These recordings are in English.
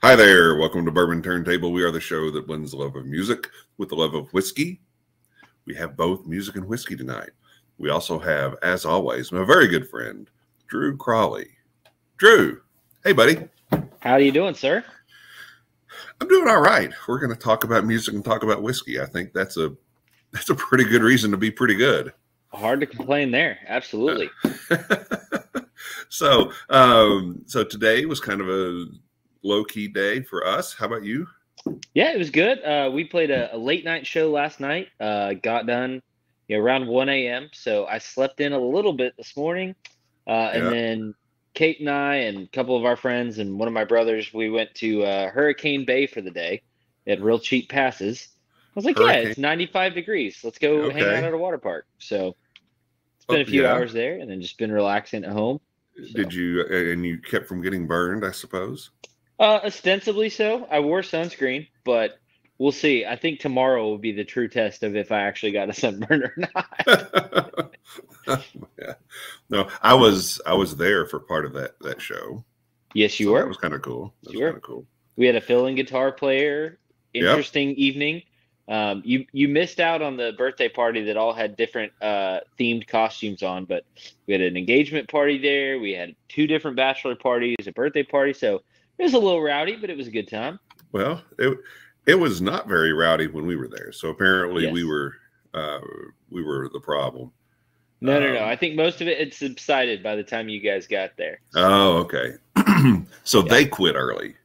Hi there. Welcome to Bourbon Turntable. We are the show that blends the love of music with the love of whiskey. We have both music and whiskey tonight. We also have, as always, my very good friend, Drew Crawley. Drew, hey, buddy. How are you doing, sir? I'm doing all right. We're going to talk about music and talk about whiskey. I think that's a pretty good reason to be pretty good. Hard to complain there. Absolutely. So today was kind of a low-key day for us. How about you? Yeah, it was good. We played a late night show last night. Got done around 1 a.m. So I slept in a little bit this morning. And then Kate and I and a couple of our friends and one of my brothers, we went to Hurricane Bay for the day. They had real cheap passes. I was like, yeah, it's 95 degrees. Let's go hang out at a water park. So spent a few hours there and then just been relaxing at home. So. Did you, and you kept from getting burned, I suppose? Ostensibly so. I wore sunscreen, but we'll see. I think tomorrow will be the true test of if I actually got a sunburn or not. Yeah. No, I was there for part of that show. Yes, you were. That was kind of cool. Kind of cool. We had a fill-in guitar player. Interesting evening. You missed out on the birthday party that all had different themed costumes on, but we had an engagement party there. We had 2 different bachelor parties, a birthday party. So it was a little rowdy, but it was a good time. Well, it was not very rowdy when we were there. So apparently we were the problem. No. I think most of it had subsided by the time you guys got there. So. Oh, okay. So they quit early.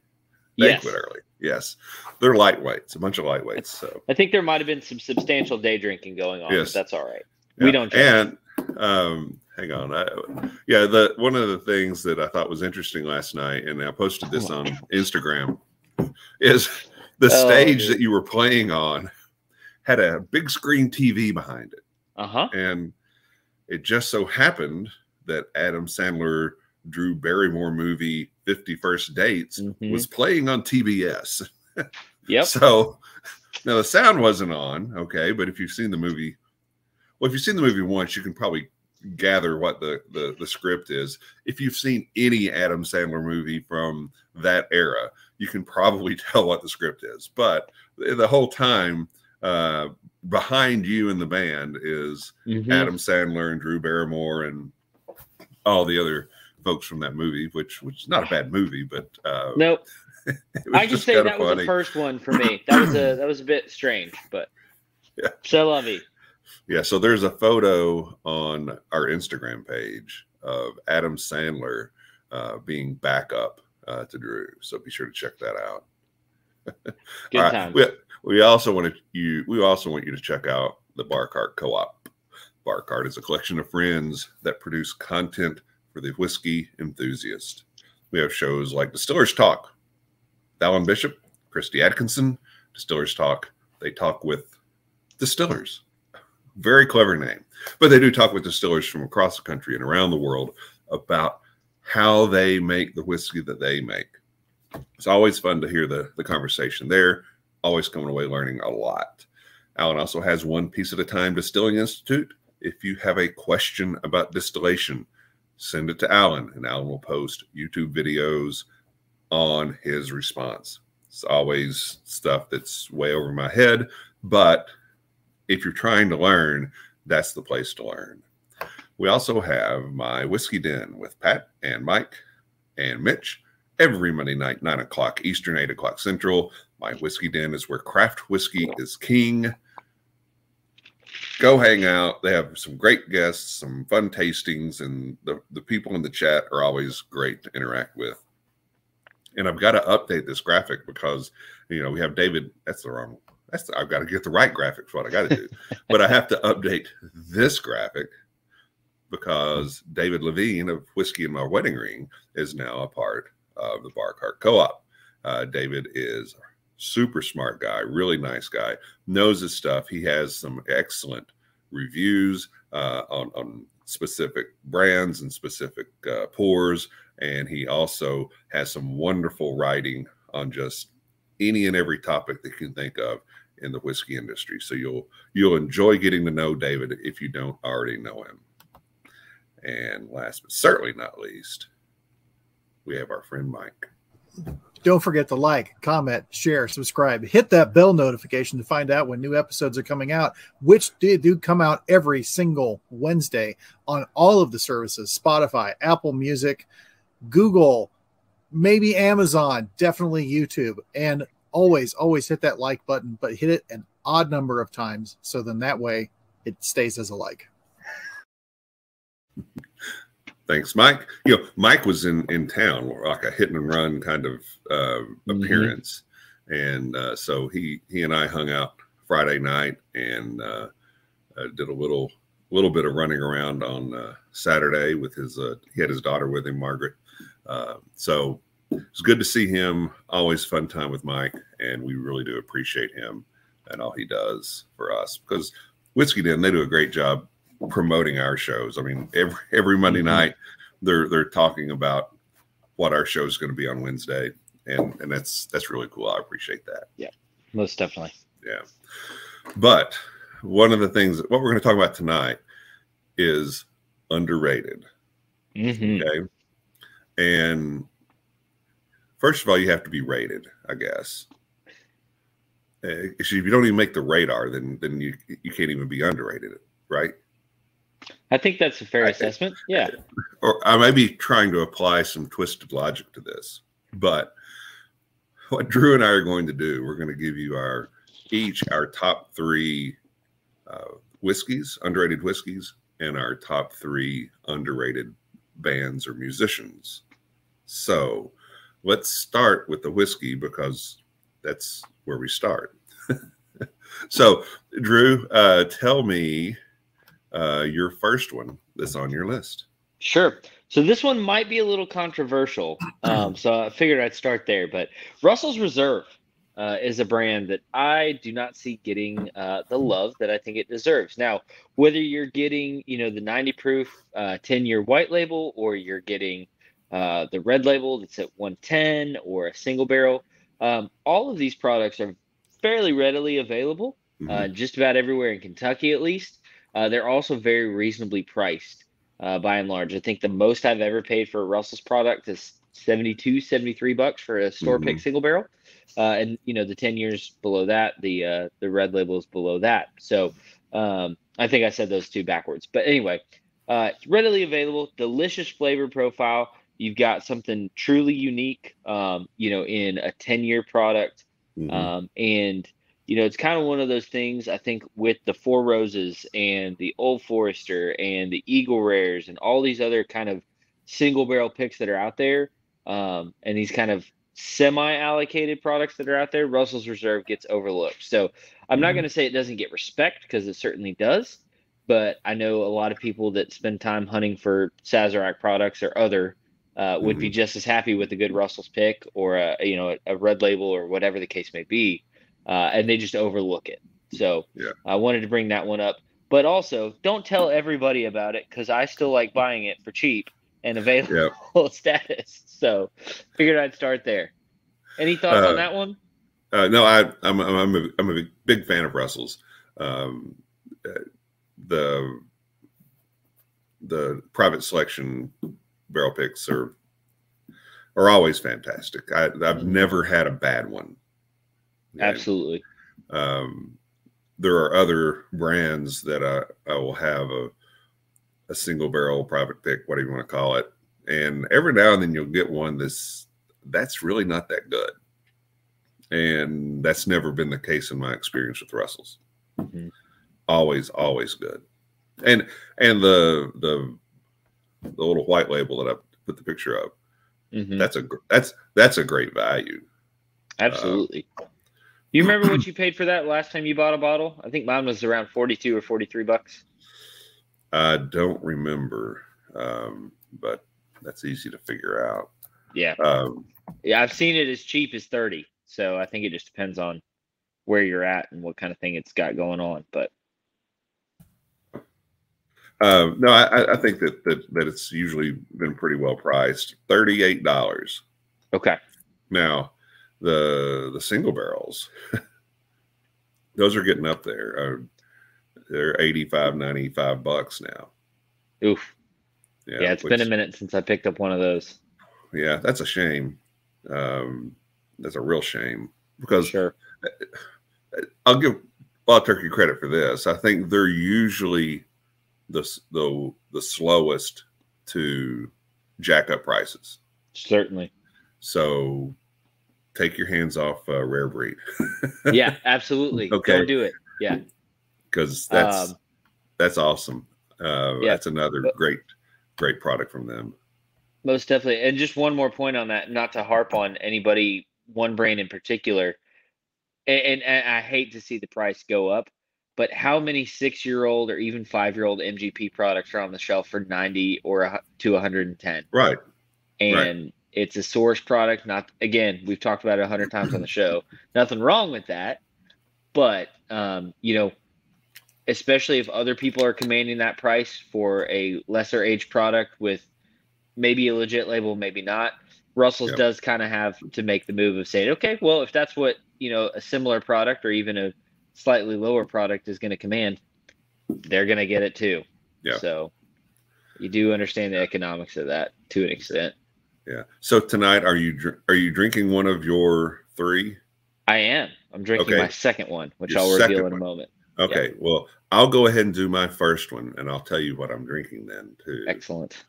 They quit early. Yes. They're lightweights, a bunch of lightweights. So I think there might have been some substantial day drinking going on, but that's all right. Yeah. We don't judge. And hang on. One of the things that I thought was interesting last night, and I posted this on Instagram, is the stage that you were playing on had a big screen TV behind it. And it just so happened that Adam Sandler Drew Barrymore movie 50 First Dates was playing on TBS. Yep. So now the sound wasn't on, okay, but if you've seen the movie, once, you can probably gather what the script is. If you've seen any Adam Sandler movie from that era, you can probably tell what the script is. But the whole time, behind you in the band is Adam Sandler and Drew Barrymore and all the other folks from that movie, which is not a bad movie, but nope. I can say that was the first one for me. That was a bit strange, but so lovey. Yeah, so there's a photo on our Instagram page of Adam Sandler being backup to Drew. So be sure to check that out. Good time. We also want you to check out the Bar Cart Co-op. Bar Cart is a collection of friends that produce content for the whiskey enthusiast. We have shows like Distillers Talk, Alan Bishop, Christy Atkinson. Distillers Talk, they talk with distillers. Very clever name. But they do talk with distillers from across the country and around the world about how they make the whiskey that they make. It's always fun to hear the conversation there. Always coming away learning a lot. Alan also has One Piece at a Time Distilling Institute. If you have a question about distillation, send it to Alan, and Alan will post YouTube videos on his response. It's always stuff that's way over my head, but if you're trying to learn, that's the place to learn. We also have my Whiskey Den with Pat and Mike and Mitch every Monday night, 9 o'clock Eastern, 8 o'clock Central. My Whiskey Den is where craft whiskey is king. Go hang out. They have some great guests, some fun tastings, and the people in the chat are always great to interact with. And I've got to update this graphic because, we have David. I've got to get the right graphics, what I got to do. But I have to update this graphic because David Levine of Whiskey in My Wedding Ring is now a part of the Bar Cart Co-op. David is a super smart guy, really nice guy, knows his stuff. He has some excellent reviews on specific brands and specific pours. And he also has some wonderful writing on just any and every topic that you can think of in the whiskey industry. So you'll enjoy getting to know David if you don't already know him. And last but certainly not least, we have our friend Mike. Don't forget to like, comment, share, subscribe, hit that bell notification to find out when new episodes are coming out, which do come out every single Wednesday on all of the services: Spotify, Apple Music, Google, maybe Amazon, definitely YouTube. And always hit that like button, but hit it an odd number of times, so then that way it stays as a like. Thanks, Mike. Mike was in town, like a hit and run kind of appearance, and so he and I hung out Friday night and did a little bit of running around on Saturday with his. He had his daughter with him, Margaret. So it's good to see him. Always fun time with Mike, and we really do appreciate him and all he does for us, because Whiskey Den, they do a great job promoting our shows. I mean, every Monday night they're talking about what our show is going to be on Wednesday, and that's really cool. I appreciate that. Yeah, most definitely. Yeah, but one of the things what we're going to talk about tonight is underrated. Okay, and first of all, you have to be rated, I guess. If you don't even make the radar, then you can't even be underrated, right? I think that's a fair assessment. Yeah. Or I may be trying to apply some twisted logic to this, but what Drew and I are going to do, we're going to give you our top 3 whiskeys, underrated whiskeys, and our top 3 underrated bands or musicians. So let's start with the whiskey, because that's where we start. So Drew, tell me your first one that's on your list. Sure. So this one might be a little controversial. So I figured I'd start there. But Russell's Reserve is a brand that I do not see getting the love that I think it deserves. Now, whether you're getting, the 90 proof 10-year white label, or you're getting the red label that's at 110, or a single barrel, all of these products are fairly readily available, just about everywhere in Kentucky, at least. They're also very reasonably priced, by and large. I think the most I've ever paid for a Russell's product is $73 for a store pick single barrel. And the 10 years below that, the red label is below that. So I think I said those two backwards. But anyway, readily available, delicious flavor profile. You've got something truly unique, in a 10-year product. And it's kind of one of those things, I think, with the Four Roses and the Old Forester and the Eagle Rares and all these other kind of single barrel picks that are out there, and these kind of semi-allocated products that are out there, Russell's Reserve gets overlooked. So I'm not going to say it doesn't get respect, because it certainly does. But I know a lot of people that spend time hunting for Sazerac products or other would be just as happy with a good Russell's pick, or a red label, or whatever the case may be. And they just overlook it. So I wanted to bring that one up. But also, don't tell everybody about it, because I still like buying it for cheap and available status. So figured I'd start there. Any thoughts on that one? No, I'm a big fan of Russell's. The private selection barrel picks are always fantastic. I've never had a bad one. Absolutely. There are other brands that I will have a single barrel private pick, whatever you want to call it, and every now and then you'll get one that's really not that good, and that's never been the case in my experience with Russell's. Always good. And the little white label that I put the picture of, that's a great value. Absolutely. You remember what you paid for that last time you bought a bottle? I think mine was around $42 or $43. I don't remember, but that's easy to figure out. Yeah. I've seen it as cheap as 30. So I think it just depends on where you're at and what kind of thing it's got going on. But No, I think that it's usually been pretty well priced. $38. Okay. Now, the single barrels, those are getting up there. They're 85, 95 bucks now. Oof. Yeah, it's been a minute since I picked up one of those. Yeah, that's a shame. That's a real shame because sure. I'll give Wild Turkey credit for this. I think they're usually the slowest to jack up prices. Certainly. So take your hands off Rare Breed. Yeah, absolutely. Okay. Don't do it. Yeah. Because that's awesome. Yeah, that's another great product from them. Most definitely. And just one more point on that, not to harp on anybody, one brand in particular. And I hate to see the price go up, but how many 6-year-old or even 5-year-old MGP products are on the shelf for 90 or to 110? Right. And it's a source product. Not, again, we've talked about it 100 times on the show. Nothing wrong with that. But, especially if other people are commanding that price for a lesser aged product with maybe a legit label, maybe not. Russell's does kind of have to make the move of saying, okay, well, if that's what, a similar product or even a slightly lower product is going to command, they're going to get it too. Yeah. So you do understand the economics of that to an extent. Yeah. So tonight, are you drinking one of your 3? I am. I'm drinking my second one, which Your I'll reveal in a moment. Okay. Yeah. Well, I'll go ahead and do my first one, and I'll tell you what I'm drinking then too. Excellent.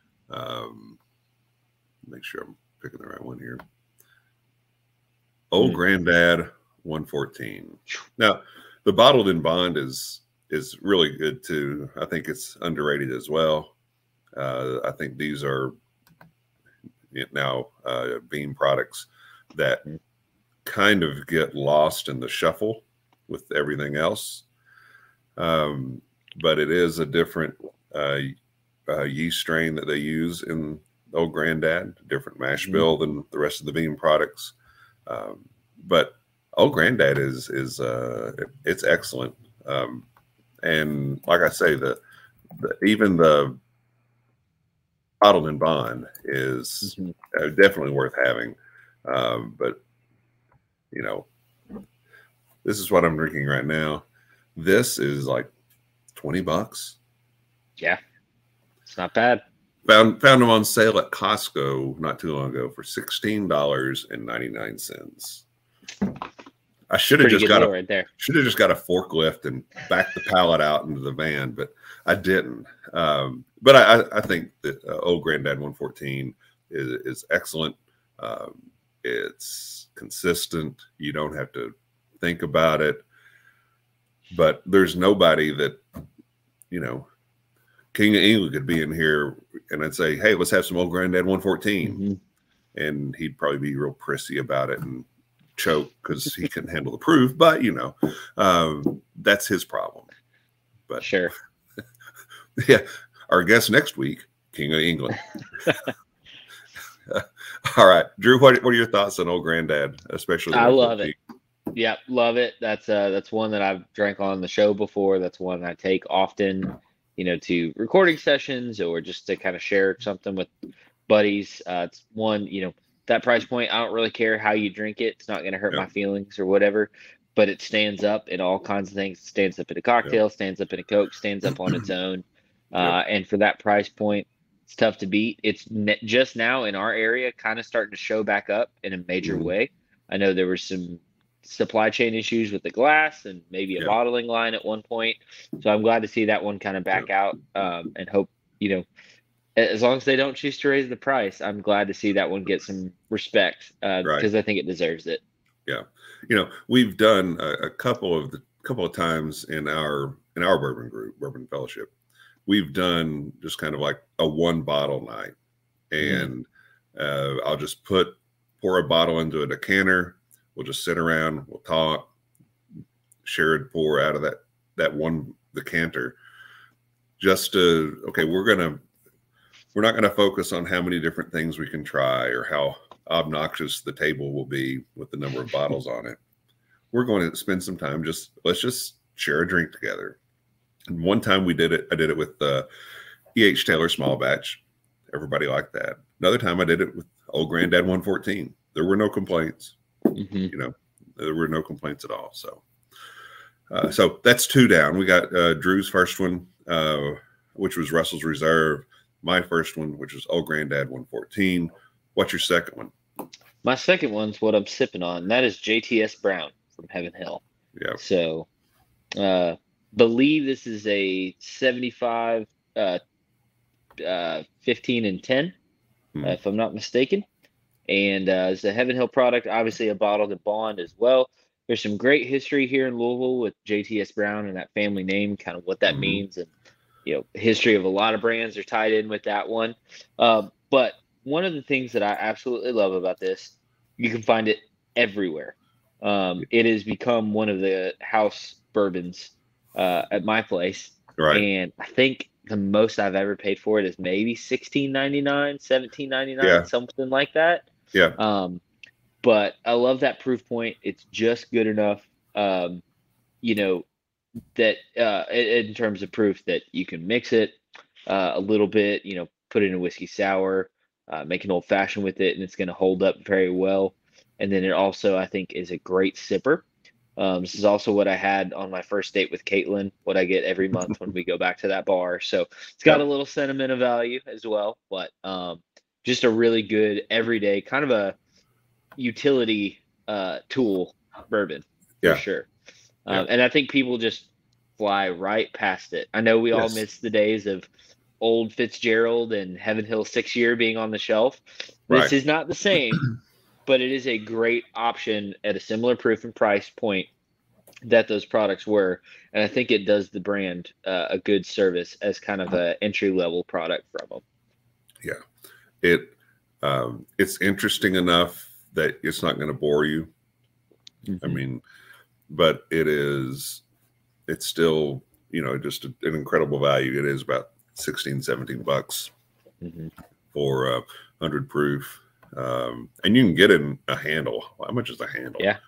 Make sure I'm picking the right one here. Old Granddad 114. Now, the bottled in bond is really good too. I think it's underrated as well. I think these are now bean products that kind of get lost in the shuffle with everything else. But it is a different yeast strain that they use in Old Granddad, different mash bill than the rest of the bean products. But Old Granddad is it's excellent. And like I say, even the bottled in bond is definitely worth having. But this is what I'm drinking right now. This is like $20. Yeah, it's not bad. Found them on sale at Costco not too long ago for $16.99. I should have just got a forklift and backed the pallet out into the van, but I didn't. But I think that Old Granddad 114 is excellent. It's consistent. You don't have to think about it. But there's nobody that, King of England could be in here and I'd say, hey, let's have some Old Granddad 114. And he'd probably be real prissy about it and choke because he couldn't handle the proof. But, that's his problem. But sure. Yeah. Our guest next week, King of England. All right. Drew, what are your thoughts on Old Granddad, especially? I love it. Yeah, love it. That's one that I've drank on the show before. That's one I take often, to recording sessions or just to kind of share something with buddies. It's one, that price point, I don't really care how you drink it. It's not going to hurt my feelings or whatever, but it stands up in all kinds of things. It stands up in a cocktail, stands up in a Coke, stands up on its own. And for that price point, it's tough to beat. It's just now in our area kind of starting to show back up in a major way. I know there were some supply chain issues with the glass and maybe a bottling line at one point. So I'm glad to see that one kind of back out and hope, as long as they don't choose to raise the price, I'm glad to see that one get some respect because I think it deserves it. Yeah. We've done a couple of times in our bourbon group, Bourbon Fellowship. We've done just kind of like a 1 bottle night, and I'll just pour a bottle into a decanter. We'll just sit around, we'll talk, share and pour out of that one decanter. Just we're not gonna focus on how many different things we can try or how obnoxious the table will be with the number of bottles on it. We're going to spend some time let's just share a drink together. And one time I did it with E.H. Taylor small batch. Everybody liked that. Another time I did it with Old Granddad 114. There were no complaints. You know, there were no complaints at all. So, so that's 2 down. We got Drew's first one, which was Russell's Reserve. My first one, which was Old Granddad 114. What's your second one? My second one's what I'm sipping on. And that is JTS Brown from Heaven Hill. Yeah. So, believe this is a 75, 15 and 10, if I'm not mistaken. And it's a Heaven Hill product, obviously a bottled and bond as well. There's some great history here in Louisville with JTS Brown and that family name, kind of what that means, and history of a lot of brands are tied in with that one. But one of the things that I absolutely love about this, you can find it everywhere. It has become one of the house bourbons at my place, right? And I think the most I've ever paid for it is maybe $16.99, $17.99, something like that. Yeah. But I love that proof point. It's just good enough, that in terms of proof that you can mix it a little bit, put it in a whiskey sour, make an old fashioned with it, and it's going to hold up very well. And then it also, I think, is a great sipper. This is also what I had on my first date with Caitlin, what I get every month when we go back to that bar. So it's got a little sentimental value as well, but just a really good everyday kind of a utility tool bourbon for sure. And I think people just fly right past it. I know we all miss the days of old Fitzgerald and Heaven Hill 6-year being on the shelf. This is not the same, but it is a great option at a similar proof and price point that those products were. And I think it does the brand a good service as kind of an entry-level product from them. Yeah. It's interesting enough that it's not going to bore you. I mean, but it's still, just an incredible value. It is about $16-17 for 100 proof. And you can get it in a handle. How much is a handle? Yeah.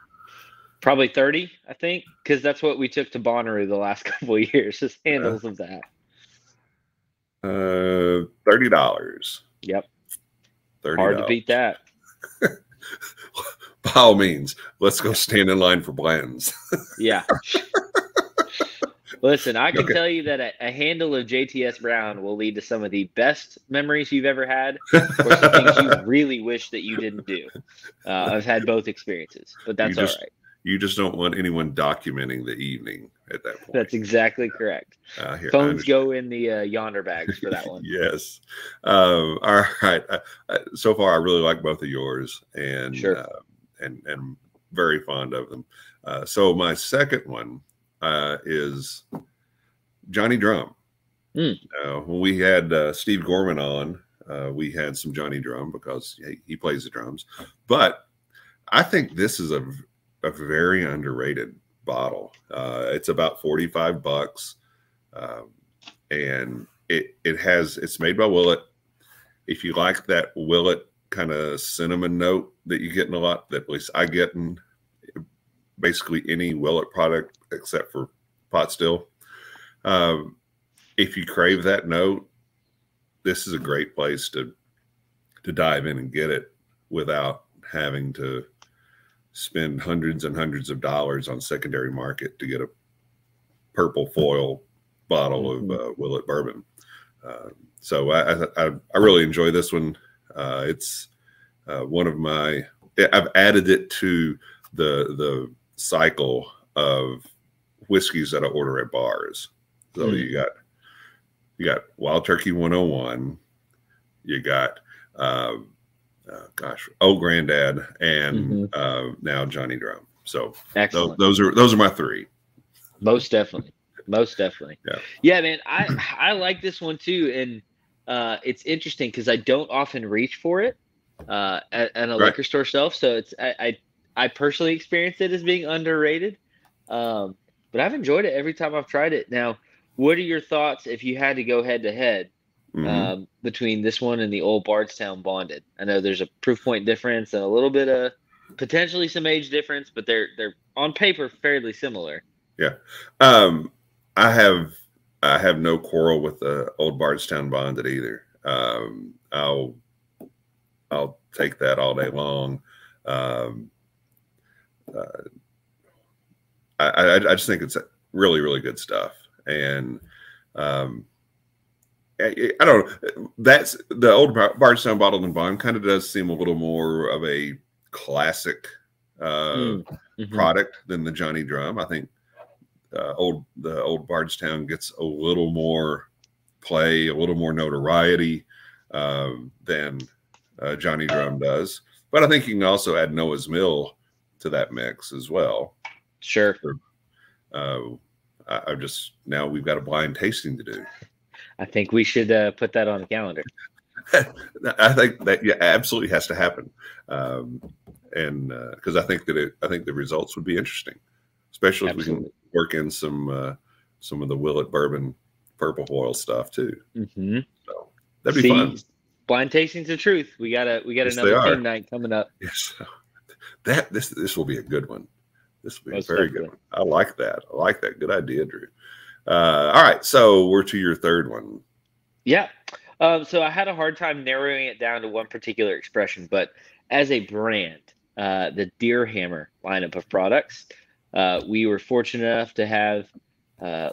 Probably 30, I think, because that's what we took to Bonnaroo the last couple of years, is handles of that. $30. Yep. $30. Hard to beat that. By all means, let's go stand in line for blends. Yeah. Listen, I can tell you that a handle of JTS Brown will lead to some of the best memories you've ever had, or some things you really wish that you didn't do. I've had both experiences, but that's all right. You just don't want anyone documenting the evening at that point. That's exactly correct. Phones go in the yonder bags for that one. Yes. All right. So far, I really like both of yours, and and very fond of them. So my second one is Johnny Drum. When we had Steve Gorman on, we had some Johnny Drum because he plays the drums. But I think this is a very underrated bottle. It's about $45, and it's made by Willett. If you like that Willett kind of cinnamon note that you get in a lot, that at least I get in basically any Willett product except for pot still. If you crave that note, this is a great place to dive in and get it without having to spend hundreds and hundreds of dollars on secondary market to get a purple foil bottle of Willett bourbon. So I really enjoy this one. It's one of my, I've added it to the cycle of whiskeys that I order at bars. So you got Wild Turkey 101, you got Old Granddad, and now Johnny Drum. So those are my three. Most definitely. Yeah, man. I like this one too, and it's interesting because I don't often reach for it at a liquor store shelf. So it's I personally experienced it as being underrated, but I've enjoyed it every time I've tried it. Now, what are your thoughts if you had to go head to head between this one and the Old Bardstown Bonded? I know there's a proof point difference and a little bit of potentially some age difference, but they're on paper fairly similar. Yeah. I have I have no quarrel with the Old Bardstown Bonded either. I'll take that all day long. I just think it's really, really good stuff. And I don't know. That's the Old Bardstown Bottled and Bond kind of does seem a little more of a classic product than the Johnny Drum. I think the old Bardstown gets a little more play, a little more notoriety than Johnny Drum does. But I think you can also add Noah's Mill to that mix as well. Sure. I just now we've got a blind tasting to do. I think we should put that on the calendar. I think that absolutely has to happen, and because I think the results would be interesting, especially if we can work in some of the Willet Bourbon purple oil stuff too. So that'd be fun. Blind tastings of truth. We got another team night coming up. Yes, this will be a good one. This will be a very good one. I like that. Good idea, Drew. All right, so we're to your third one. Yeah. So I had a hard time narrowing it down to one particular expression, but as a brand, the Deer Hammer lineup of products, we were fortunate enough to have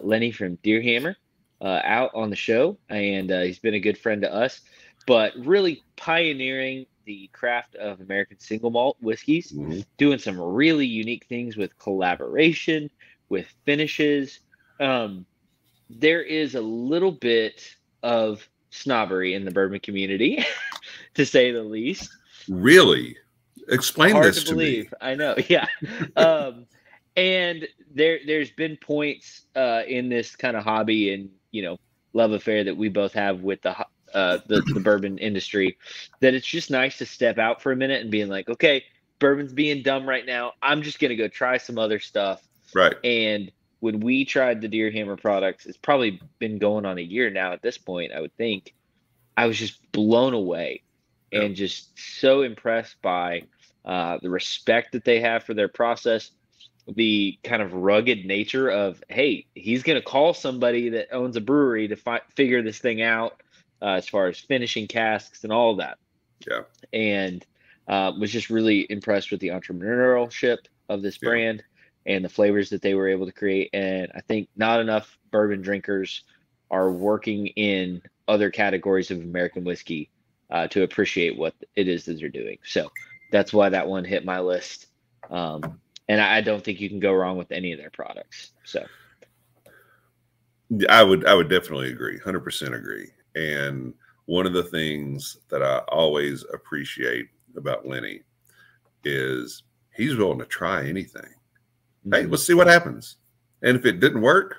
Lenny from Deer Hammer out on the show, and he's been a good friend to us, but really pioneering the craft of American single malt whiskeys, doing some really unique things with collaboration, with finishes. There is a little bit of snobbery in the bourbon community, to say the least. Really? Explain this to me. I know, yeah. And there's been points in this kind of hobby and love affair that we both have with the bourbon industry, that it's just nice to step out for a minute and being like, okay, bourbon's being dumb right now. I'm just gonna go try some other stuff. Right. And when we tried the Deer Hammer products, it's probably been going on a year now at this point, I would think. I was just blown away and just so impressed by the respect that they have for their process, the kind of rugged nature of, hey, he's going to call somebody that owns a brewery to figure this thing out as far as finishing casks and all of that. Yeah. And was just really impressed with the entrepreneurship of this brand and the flavors that they were able to create. And I think not enough bourbon drinkers are working in other categories of American whiskey to appreciate what it is that they're doing. So that's why that one hit my list. And I don't think you can go wrong with any of their products. So I would definitely agree. 100% agree. And one of the things that I always appreciate about Lenny is he's willing to try anything. Hey, let's see what happens. And if it didn't work,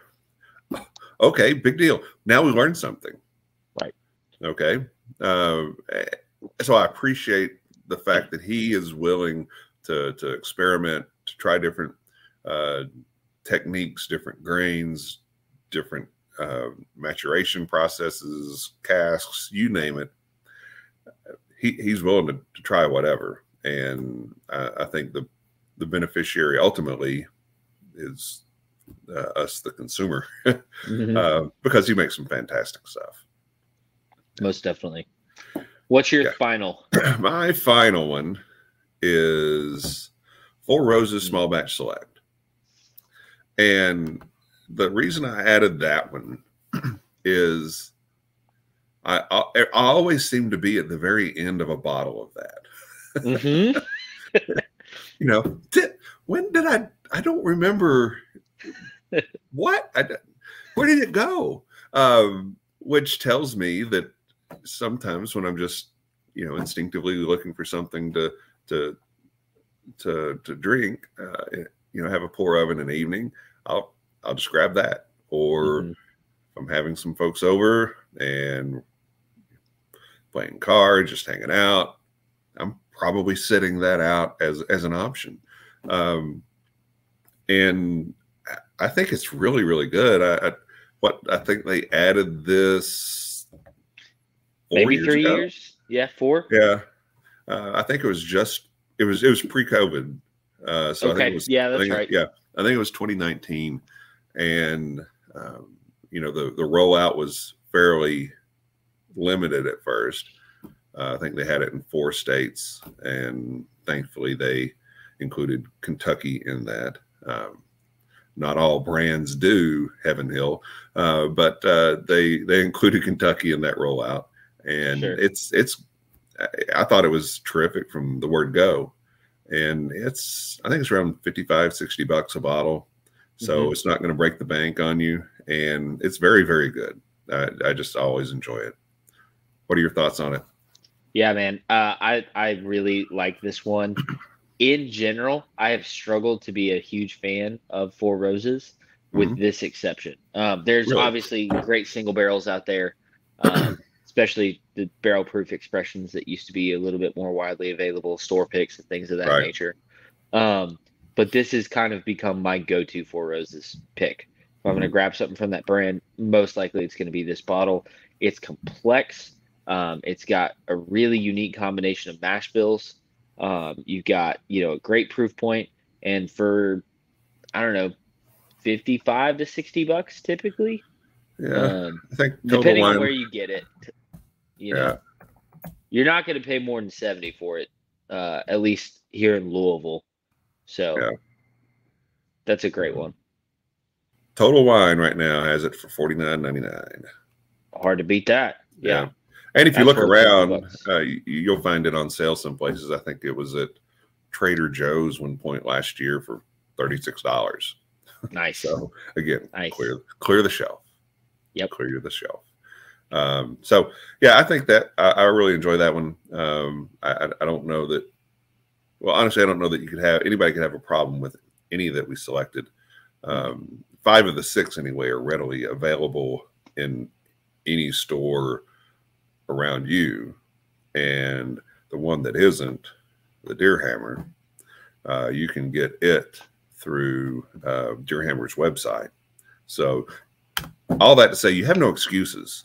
okay, big deal. Now we learned something. Right. Okay. So I appreciate the fact that he is willing to experiment, to try different techniques, different grains, different maturation processes, casks, you name it. He's willing to try whatever. And I think the beneficiary ultimately is us, the consumer, because he makes some fantastic stuff. Most definitely. What's your final? My final one is Four Roses Small Batch Select. And the reason I added that one is I always seem to be at the very end of a bottle of that. When did I don't remember what? Where did it go? Which tells me that sometimes when I'm just, instinctively looking for something to drink, have a pour of in an evening, I'll just grab that. Or if I'm having some folks over and playing cards, just hanging out, I'm probably sitting that out as an option. And I think it's really, really good. I think they added this maybe 3 years. Yeah, 4. Yeah. I think it was pre-COVID. So okay. I think it was, that's right. Yeah. I think it was 2019. And, the rollout was fairly limited at first. I think they had it in 4 states, and thankfully they included Kentucky in that. Not all brands do Heaven Hill, but they included Kentucky in that rollout, and Sure. I thought it was terrific from the word go, and I think it's around $55-$60 a bottle, so it's not going to break the bank on you, and it's very, very good. I just always enjoy it. What are your thoughts on it? Yeah, man. I really like this one. In general, I have struggled to be a huge fan of Four Roses, with this exception. There's Really? obviously great single barrels out there, especially the barrel proof expressions that used to be a little bit more widely available, store picks and things of that nature. But this has kind of become my go-to Four Roses pick. If I'm going to grab something from that brand, most likely it's going to be this bottle. It's complex. It's got a really unique combination of mash bills. You've got, a great proof point, and for, I don't know, $55 to $60 typically. Yeah, I think depending on where you get it, you're not going to pay more than 70 for it, at least here in Louisville. So that's a great one. Total Wine right now has it for $49.99. Hard to beat that. Yeah. And if you look around, you'll find it on sale some places. I think it was at Trader Joe's one point last year for $36. Nice. So again, nice. Clear the shelf. Yep. Clear the shelf. So yeah, I think that I really enjoy that one. I don't know that. Well, honestly, I don't know that anybody could have a problem with any that we selected. 5 of the 6 anyway are readily available in any store around you, and the one that isn't, the Deer Hammer, you can get it through Deer Hammer's website. So all that to say, you have no excuses.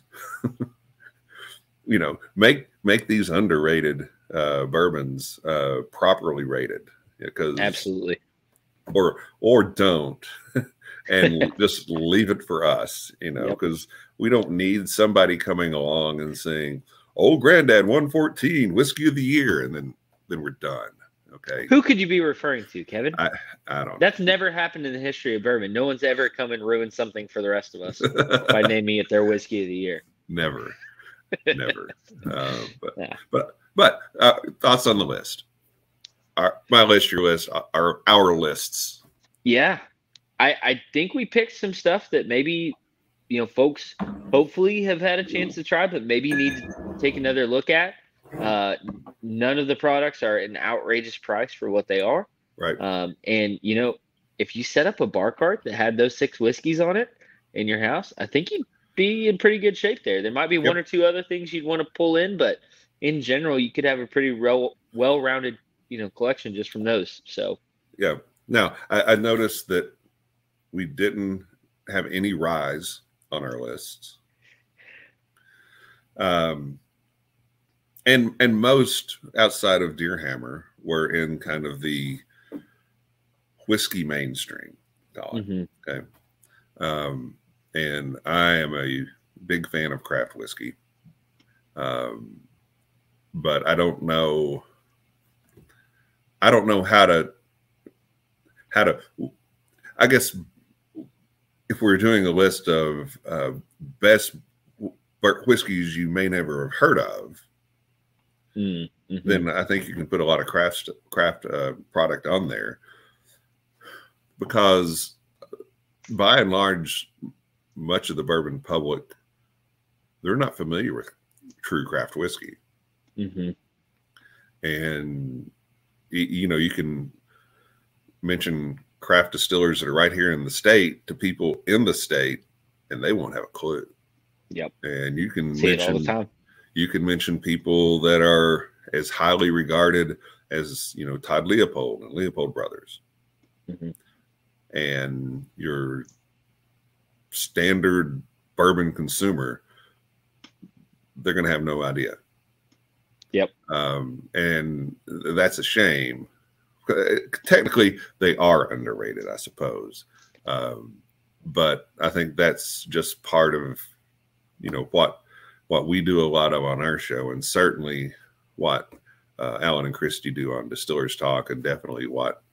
Make these underrated bourbons properly rated, because absolutely, or don't. And just leave it for us, because we don't need somebody coming along and saying, "Old Granddad 114 whiskey of the year," and then we're done. Okay. Who could you be referring to, Kevin? I don't know. That's never happened in the history of bourbon. No one's ever come and ruined something for the rest of us by naming it their whiskey of the year. Never. But thoughts on the list? My list, your list, our lists. Yeah. I think we picked some stuff that maybe, folks hopefully have had a chance to try, but maybe need to take another look at. None of the products are an outrageous price for what they are. Right. And, if you set up a bar cart that had those 6 whiskeys on it in your house, I think you'd be in pretty good shape there. There might be 1 or 2 other things you'd want to pull in, but in general, you could have a pretty well-rounded, collection just from those. So, yeah. Now, I noticed that we didn't have any ryes on our lists. And most outside of Deer Hammer were in kind of the whiskey mainstream. Okay. And I am a big fan of craft whiskey. But I don't know how to, I guess, if we're doing a list of best whiskeys you may never have heard of, then I think you can put a lot of craft product on there, because by and large, much of the bourbon public, they're not familiar with true craft whiskey. And you can mention craft distillers that are right here in the state to people in the state, and they won't have a clue. Yep. And you can see it all the time. You can mention people that are as highly regarded as Todd Leopold and Leopold Brothers, and your standard bourbon consumer, they're going to have no idea. Yep. And that's a shame. Technically, they are underrated, I suppose. But I think that's just part of, what we do a lot of on our show, and certainly what Alan and Christy do on Distillers Talk, and definitely what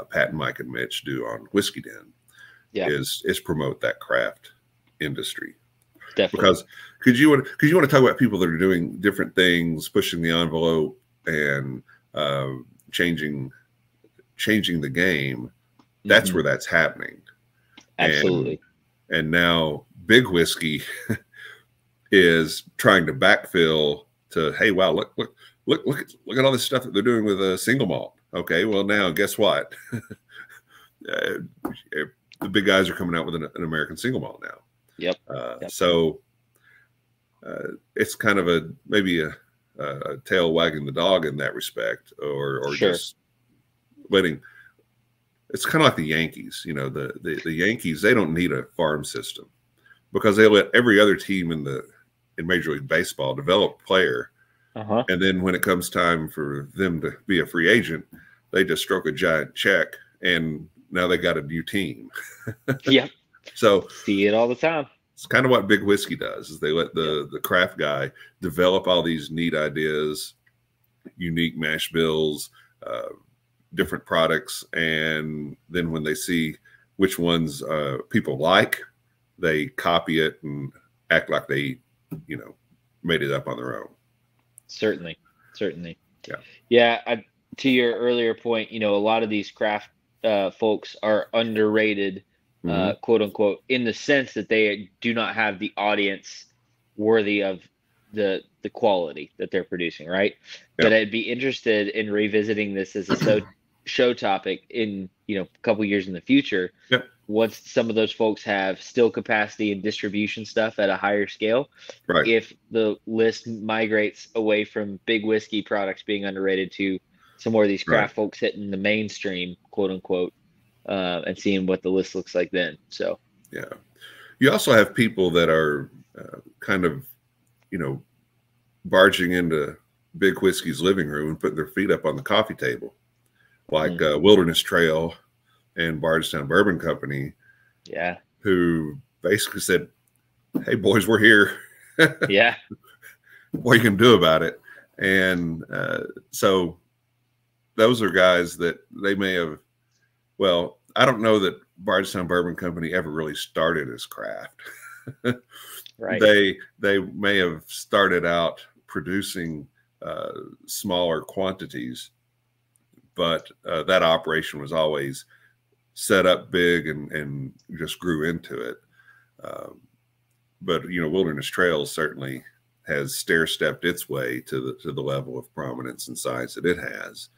Pat and Mike and Mitch do on Whiskey Den, is promote that craft industry. Definitely. Because you want to talk about people that are doing different things, pushing the envelope, and changing the game. That's where that's happening. Absolutely. And now big whiskey is trying to backfill to, hey, wow, look at all this stuff that they're doing with a single malt. Okay, well, now guess what? The big guys are coming out with an American single malt now. Yep. So it's kind of maybe a tail wagging the dog in that respect, or sure. Just letting. It's kind of like the Yankees. The Yankees, they don't need a farm system, because they let every other team in Major League Baseball develop a player. And then when it comes time for them to be a free agent, they just stroke a giant check, and now they got a new team. Yep. So see it all the time. It's kind of what big whiskey does, is they let the craft guy develop all these neat ideas, unique mash bills, different products. And then when they see which ones people like, they copy it and act like they, made it up on their own. Certainly. Yeah. Yeah. To your earlier point, a lot of these craft folks are underrated, quote unquote, in the sense that they do not have the audience worthy of the quality that they're producing, right? Yeah. But I'd be interested in revisiting this as a show topic in a couple years in the future. Yep. Once some of those folks have still capacity and distribution stuff at a higher scale, right? If the list migrates away from big whiskey products being underrated to some more of these craft folks hitting the mainstream, quote unquote, and seeing what the list looks like then. So yeah, you also have people that are kind of barging into big whiskey's living room and putting their feet up on the coffee table, like Wilderness Trail and Bardstown Bourbon Company. Yeah. Who basically said, hey, boys, we're here. Yeah. What you can do about it. And so those are guys that they may have, well, I don't know that Bardstown Bourbon Company ever really started as craft. Right. They may have started out producing smaller quantities, but that operation was always set up big and just grew into it. But Wilderness Trails certainly has stair-stepped its way to the level of prominence and size that it has.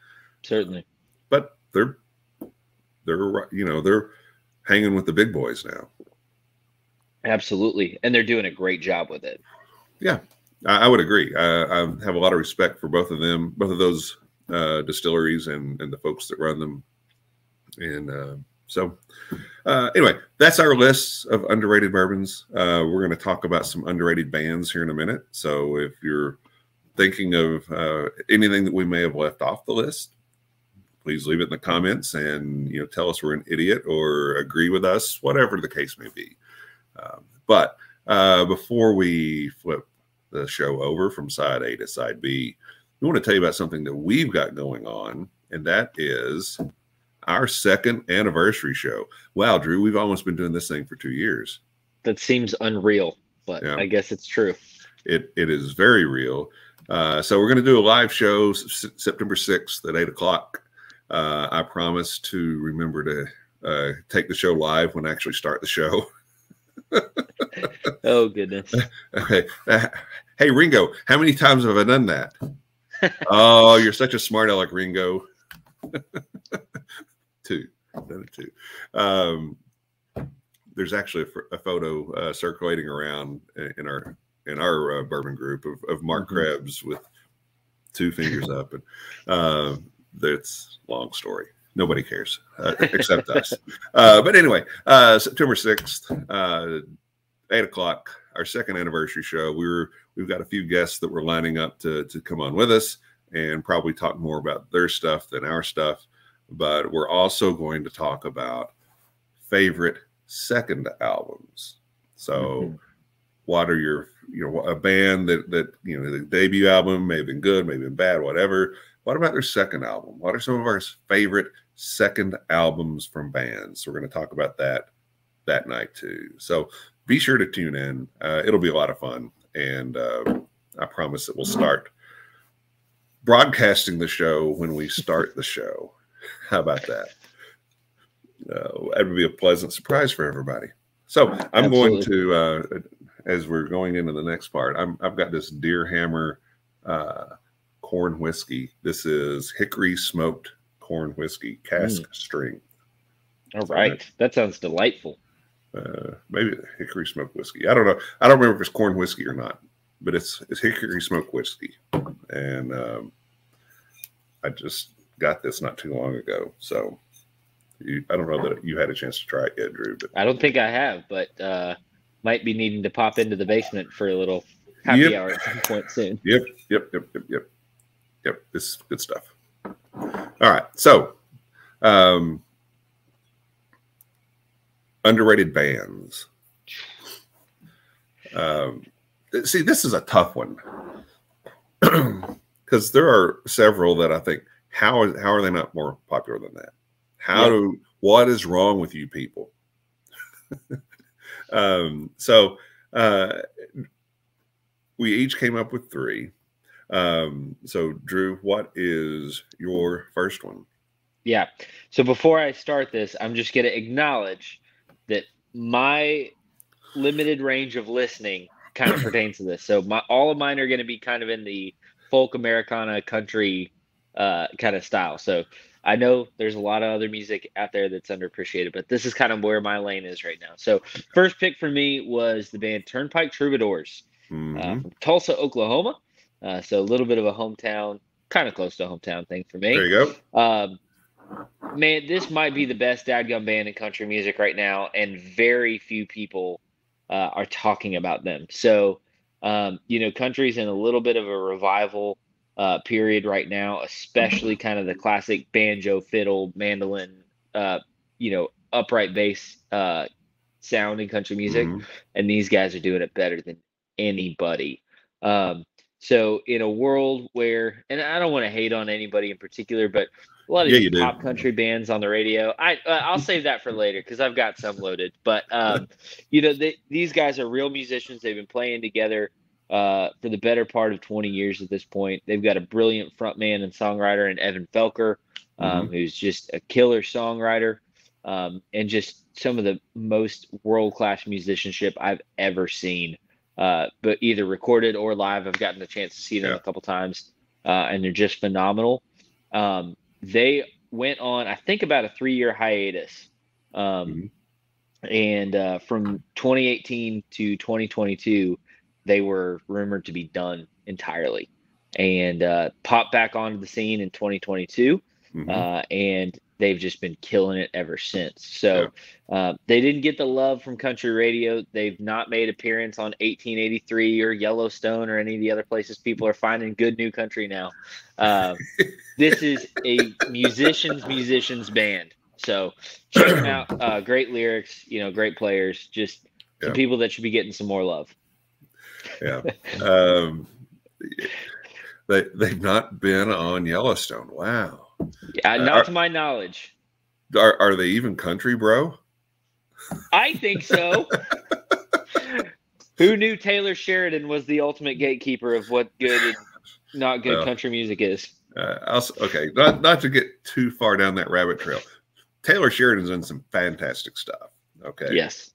Certainly. But they're hanging with the big boys now. Absolutely. And they're doing a great job with it. Yeah, I would agree. I have a lot of respect for both of them, both of those distilleries and the folks that run them. And so anyway, that's our list of underrated bourbons. We're going to talk about some underrated bands here in a minute. So if you're thinking of anything that we may have left off the list, please leave it in the comments and tell us we're an idiot or agree with us, whatever the case may be. But before we flip the show over from side A to side B, we want to tell you about something that we've got going on, and that is our second anniversary show. Wow, Drew, we've almost been doing this thing for 2 years. That seems unreal, but yeah. I guess it's true. It is very real. So we're going to do a live show September 6th at 8 o'clock. I promise to remember to take the show live when I actually start the show. Oh, goodness. Okay. Hey, Ringo, how many times have I done that? Oh, you're such a smart aleck, Ringo. Two. There's actually a photo circulating around in our bourbon group of Mark Krebs with 2 fingers up, and that's a long story. Nobody cares except us. But anyway, September 6th, 8 o'clock, our second anniversary show. We've got a few guests that we're lining up to come on with us and probably talk more about their stuff than our stuff. But we're also going to talk about favorite second albums. So what are your, a band that the debut album may have been good, may have been bad, whatever. What about their second album? What are some of our favorite second albums from bands? So we're going to talk about that night too. So be sure to tune in. It'll be a lot of fun. And I promise that we'll start broadcasting the show when we start the show. How about that? That would be a pleasant surprise for everybody. So I'm going to, as we're going into the next part, I've got this Deer Hammer corn whiskey. This is hickory smoked corn whiskey, cask strength. All right. That sounds delightful. Maybe hickory smoked whiskey. I don't know. I don't remember if it's corn whiskey or not, but it's hickory smoked whiskey. And I just got this not too long ago. So I don't know that you had a chance to try it yet, Drew. But I don't think I have, but might be needing to pop into the basement for a little happy hour at some point soon. Yep. This is good stuff. All right. So underrated bands. See, this is a tough one because there are several that I think, how are they not more popular than that? What is wrong with you people? So we each came up with three. So Drew, what is your first one? Yeah. So before I start this, I'm just going to acknowledge that my limited range of listening kind of pertains to this. So all of mine are going to be kind of in the folk Americana country kind of style. So I know there's a lot of other music out there that's underappreciated, but this is kind of where my lane is right now. So first pick for me was the band Turnpike Troubadours from Tulsa, Oklahoma. So a little bit of a hometown, kind of close to a hometown thing for me. There you go. Man, this might be the best dadgum band in country music right now, and very few people are talking about them. So, country's in a little bit of a revival period right now, especially kind of the classic banjo, fiddle, mandolin, upright bass sound in country music. And these guys are doing it better than anybody. So in a world where, and I don't want to hate on anybody in particular, but a lot of these pop country bands on the radio, I'll save that for later because I've got some loaded. But these guys are real musicians. They've been playing together for the better part of 20 years at this point. They've got a brilliant frontman and songwriter in Evan Felker, who's just a killer songwriter, and just some of the most world-class musicianship I've ever seen. But either recorded or live. I've gotten the chance to see them a couple times, and they're just phenomenal. They went on, I think, about a 3-year hiatus. And from 2018 to 2022, they were rumored to be done entirely, and popped back onto the scene in 2022. And they've just been killing it ever since. So they didn't get the love from country radio. They've not made appearance on 1883 or Yellowstone or any of the other places people are finding good new country now. This is a musicians band. So check them out. Great lyrics, great players, just some people that should be getting some more love. Yeah. They've not been on Yellowstone. Wow. Yeah, not to my knowledge. Are they even country, bro? I think so. Who knew Taylor Sheridan was the ultimate gatekeeper of what good and not good country music is? Okay, not to get too far down that rabbit trail. Taylor Sheridan's done some fantastic stuff. Okay. Yes.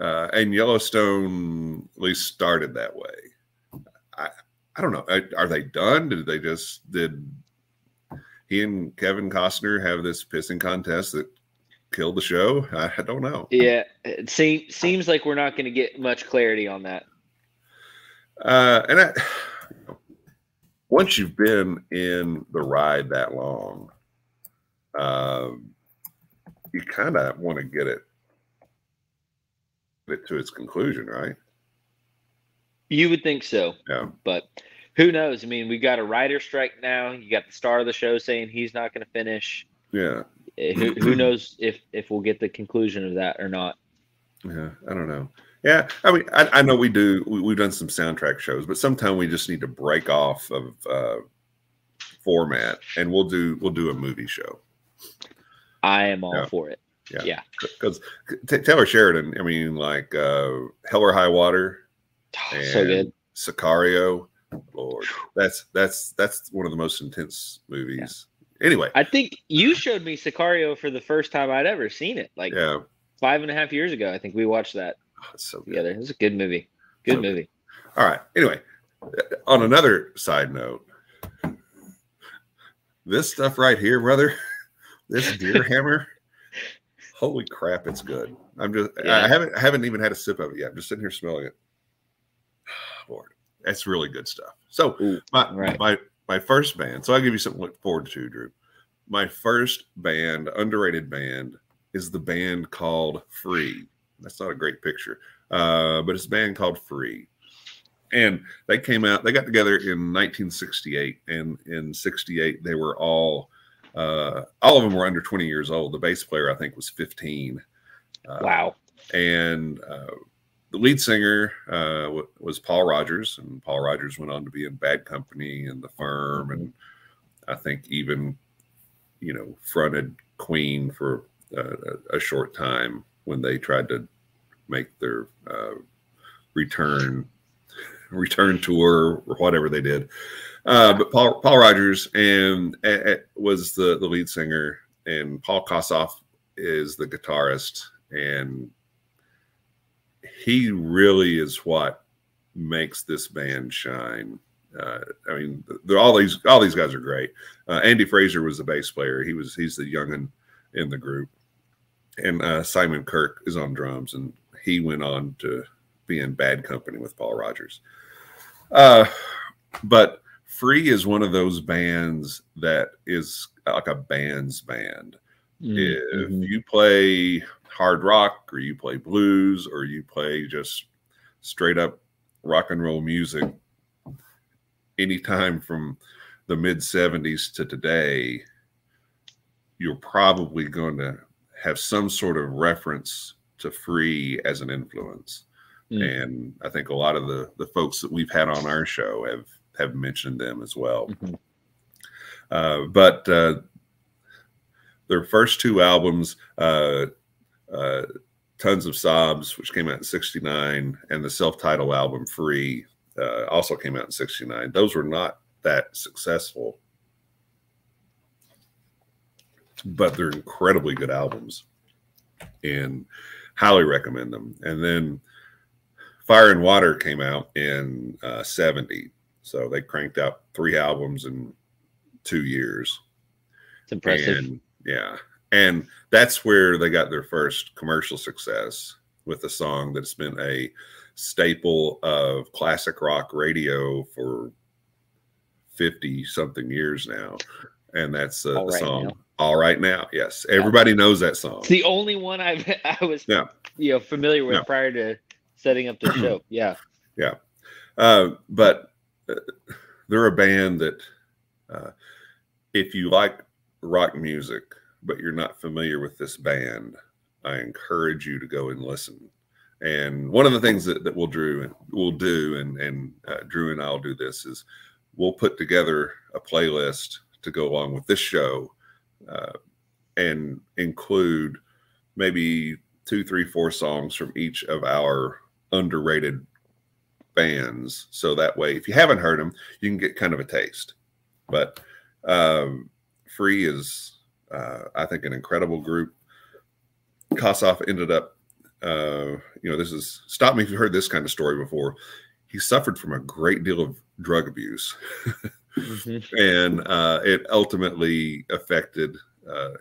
And Yellowstone at least started that way. I don't know. Are they done? Did he and Kevin Costner have this pissing contest that killed the show? I don't know. Yeah, it seems like we're not going to get much clarity on that. Once you've been in the ride that long, you kind of want to get it to its conclusion, right? You would think so. Yeah. But who knows? I mean, we got a writer strike now. You got the star of the show saying he's not going to finish. Yeah. Who knows if we'll get the conclusion of that or not? Yeah, I don't know. Yeah, I mean, I know we've done some soundtrack shows, but sometimes we just need to break off of format, and we'll do a movie show. I am all for it. Yeah, because Taylor Sheridan, I mean, like Hell or High Water, and so good. Sicario, Lord, that's one of the most intense movies. Yeah. Anyway, I think you showed me Sicario for the first time I'd ever seen it. Like 5.5 years ago, I think we watched that together. It was a good movie. Good movie. Good. All right. Anyway, on another side note, this stuff right here, brother, this deer hammer. Holy crap, it's good. I haven't even had a sip of it yet. I'm just sitting here smelling it. Lord, that's really good stuff. So my first band, so I'll give you something to look forward to, Drew. My first band, underrated band, is the band called Free. That's not a great picture, but it's a band called Free. And they got together in 1968, and in 68 they were all of them were under 20 years old. The bass player, I think, was 15. Wow. And the lead singer was Paul Rogers, and Paul Rogers went on to be in Bad Company and The Firm, and I think even, fronted Queen for a short time when they tried to make their return tour or whatever they did. But Paul Rogers was the lead singer, and Paul Kossoff is the guitarist, and he really is what makes this band shine. I mean, all these guys are great. Andy Fraser was the bass player. He's the youngin in the group, and Simon Kirk is on drums, and he went on to be in Bad Company with Paul Rogers. But Free is one of those bands that is like a band's band. If you play hard rock, or you play blues, or you play just straight up rock and roll music, anytime from the mid 70s to today, you're probably going to have some sort of reference to Free as an influence. And I think a lot of the folks that we've had on our show have mentioned them as well. But their first two albums, Tons of Sobs, which came out in 69, and the self-titled album Free also came out in 69. Those were not that successful, but they're incredibly good albums, and highly recommend them. And then Fire and Water came out in 70. So they cranked out 3 albums in 2 years. It's impressive. And, and that's where they got their first commercial success, with a song that's been a staple of classic rock radio for 50-something years now. And that's the song All Right Now. Yes, everybody knows that song. It's the only one I was familiar with prior to setting up the show. But they're a band that if you like rock music but you're not familiar with this band, I encourage you to go and listen. And one of the things that we'll do, and Drew and I'll do this, is we'll put together a playlist to go along with this show, and include maybe 2, 3, 4 songs from each of our underrated bands. So that way, if you haven't heard them, you can get kind of a taste. But Free is, I think, an incredible group. Kossoff ended up, stop me if you've heard this kind of story before. He suffered from a great deal of drug abuse, and it ultimately affected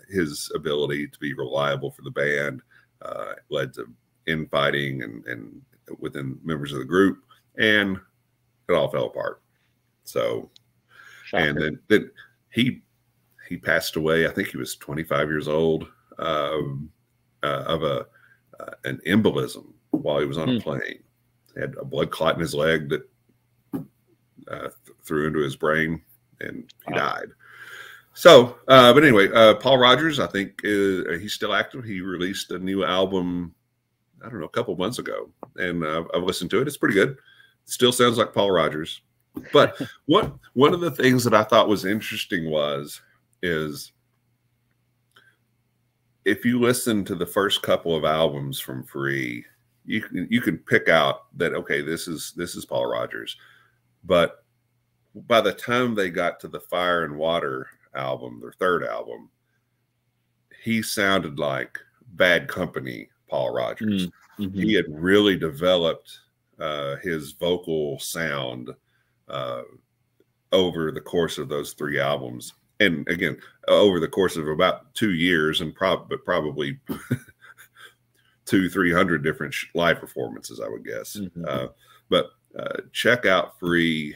his ability to be reliable for the band. It led to infighting and within members of the group, and it all fell apart. So, Shocker. And then he passed away. I think he was 25 years old of an embolism while he was on a plane. He had a blood clot in his leg that threw into his brain, and he died. So, but anyway, Paul Rogers, I think he's still active. He released a new album I don't know, a couple months ago, and I've listened to it. It's pretty good. Still sounds like Paul Rodgers. But one of the things that I thought was interesting is if you listen to the first couple of albums from Free, you can pick out that, okay, this is Paul Rodgers. But by the time they got to the Fire and Water album, their third album, he sounded like Bad Company Paul Rodgers. Mm-hmm. He had really developed his vocal sound over the course of those three albums. And again, over the course of about 2 years, and probably 200-300 different live performances, I would guess. Mm-hmm. But check out Free.